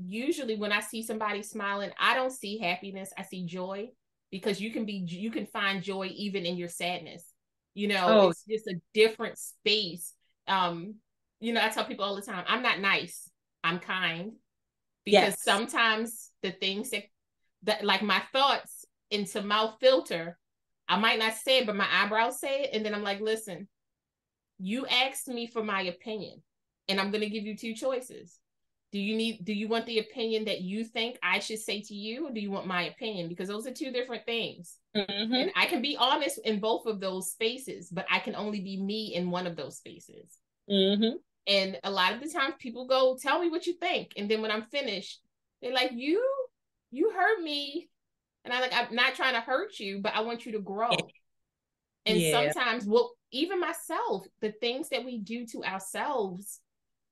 Usually when I see somebody smiling, I don't see happiness. I see joy, because you can find joy even in your sadness. It's just a different space. I tell people all the time, I'm not nice, I'm kind. Because sometimes the things that like my thoughts into mouth filter, I might not say it, but my eyebrows say it. And then I'm like, listen, you asked me for my opinion, and I'm going to give you two choices. Do you want the opinion that you think I should say to you, or do you want my opinion? Because those are two different things. Mm-hmm. And I can be honest in both of those spaces, but I can only be me in one of those spaces. Mm-hmm. And a lot of the times people go, tell me what you think. And then when I'm finished, they're like, you hurt me. And I'm not trying to hurt you, but I want you to grow. And sometimes even myself, the things that we do to ourselves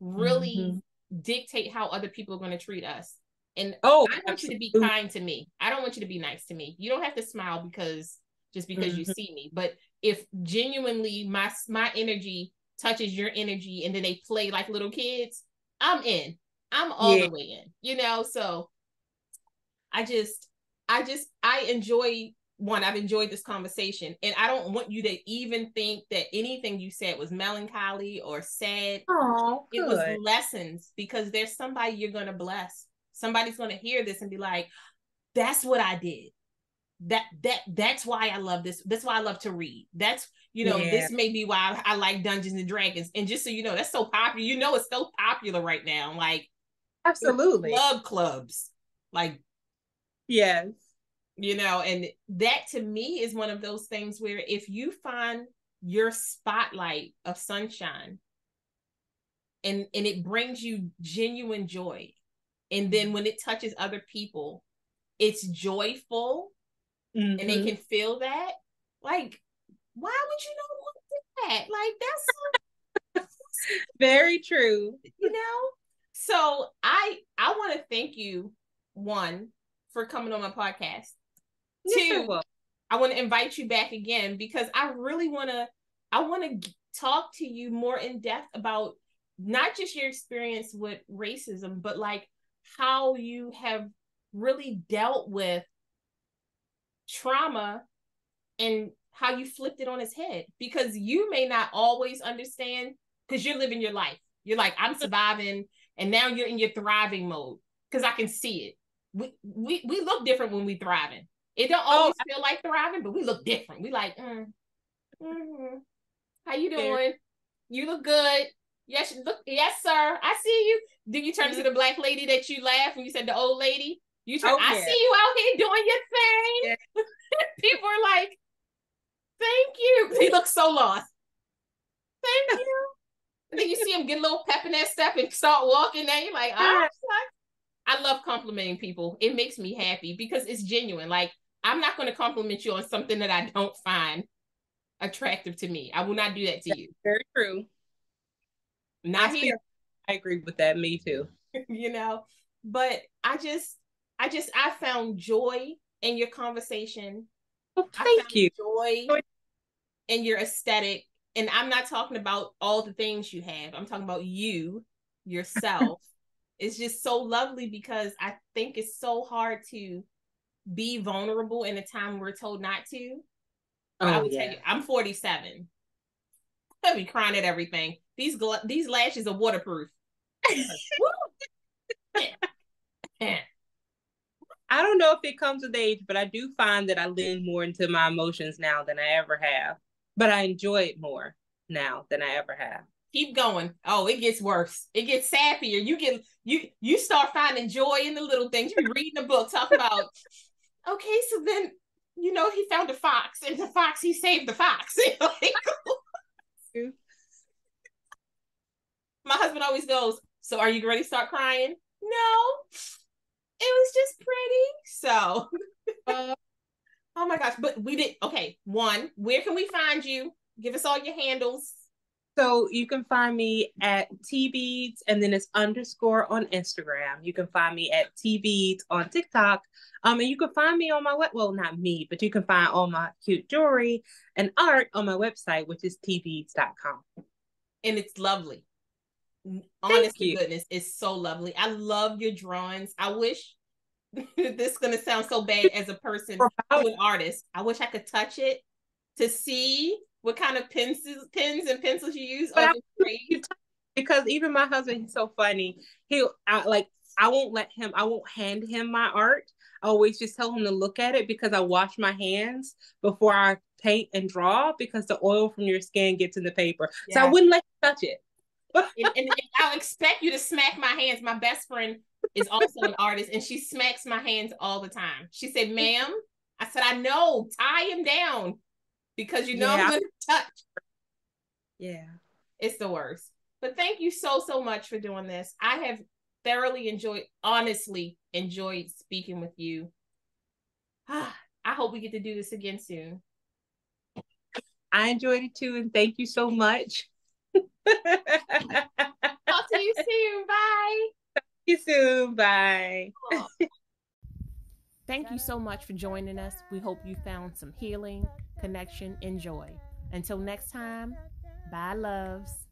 really dictate how other people are going to treat us. And I want you to be kind to me. I don't want you to be nice to me. You don't have to smile because you see me. But if genuinely my energy touches your energy, and then they play like little kids, I'm in. I'm all the way in. So I enjoy I've enjoyed this conversation, and I don't want you to even think that anything you said was melancholy or sad. Oh, it was lessons, because there's somebody you're going to bless. Somebody's going to hear this and be like, that's what I did. That's why I love this. That's why I love to read. That's, this may be why I like Dungeons and Dragons. And just so you know, that's so popular. It's so popular right now. Like, absolutely. Clubs. Like, yes. And that to me is one of those things where if you find your spotlight of sunshine and it brings you genuine joy, and then when it touches other people, it's joyful, and they can feel that, like, why would you not want that? Like, that's very true. So I want to thank you, one, for coming on my podcast. Two, I want to invite you back again, because I really want to talk to you more in depth about not just your experience with racism, but like how you have really dealt with trauma and how you flipped it on its head, because you may not always understand, because you're living your life. You're like, I'm surviving, and now you're in your thriving mode, because I can see it. We look different when we thriving. It don't always feel like thriving, but we look different. We like, how you doing? You look good. Yes, yes, sir. I see you. Then you turn to the black lady that you laughed when you said the old lady. You turn, I see you out here doing your thing. Yeah. People are like, thank you. He looks so lost. Thank you. And then you see him get a little pep in that step and start walking. Now you're like, I love complimenting people. It makes me happy because it's genuine. Like, I'm not going to compliment you on something that I don't find attractive to me. I will not do that to you. Very true. Not here. I agree with that. Me too. But I found joy in your conversation. Well, thank you. Joy in your aesthetic. And I'm not talking about all the things you have. I'm talking about you, yourself. It's just so lovely, because I think it's so hard to be vulnerable in a time we're told not to. I will tell you, I'm 47. I'll be crying at everything. These lashes are waterproof. I don't know if it comes with age, but I do find that I lean more into my emotions now than I ever have. But I enjoy it more now than I ever have. Keep going. Oh, it gets worse. It gets sappier. You start finding joy in the little things. You be reading a book, talk about, okay, so then, he found a fox, and the fox, he saved the fox. My husband always goes, so are you ready to start crying? No, it was just pretty. So, oh my gosh, but we did, okay, one, where can we find you? Give us all your handles. So you can find me at Teabeads, and then it's _ on Instagram. You can find me at Teabeads on TikTok. And you can find me on my well, not me, but you can find all my cute jewelry and art on my website, which is teabeads.com. And it's lovely. Honest to goodness, it's so lovely. I love your drawings. I wish this is gonna sound so bad as a person, an artist. I wish I could touch it to see what kind of pens and pencils you use. Because even my husband, he's so funny. I won't hand him my art. I always just tell him to look at it because I wash my hands before I paint and draw because the oil from your skin gets in the paper. Yeah. So I wouldn't let you touch it. and I'll expect you to smack my hands. My best friend is also an artist, and she smacks my hands all the time. She said, ma'am, I said, I know, tie him down because I'm going to touch. Yeah. It's the worst. But thank you so much for doing this. I have thoroughly honestly enjoyed speaking with you. I hope we get to do this again soon. I enjoyed it too, and thank you so much. Talk to you soon. Bye. Talk to you soon. Bye. Thank you so much for joining us. We hope you found some healing, connection, and joy. Until next time, bye, loves.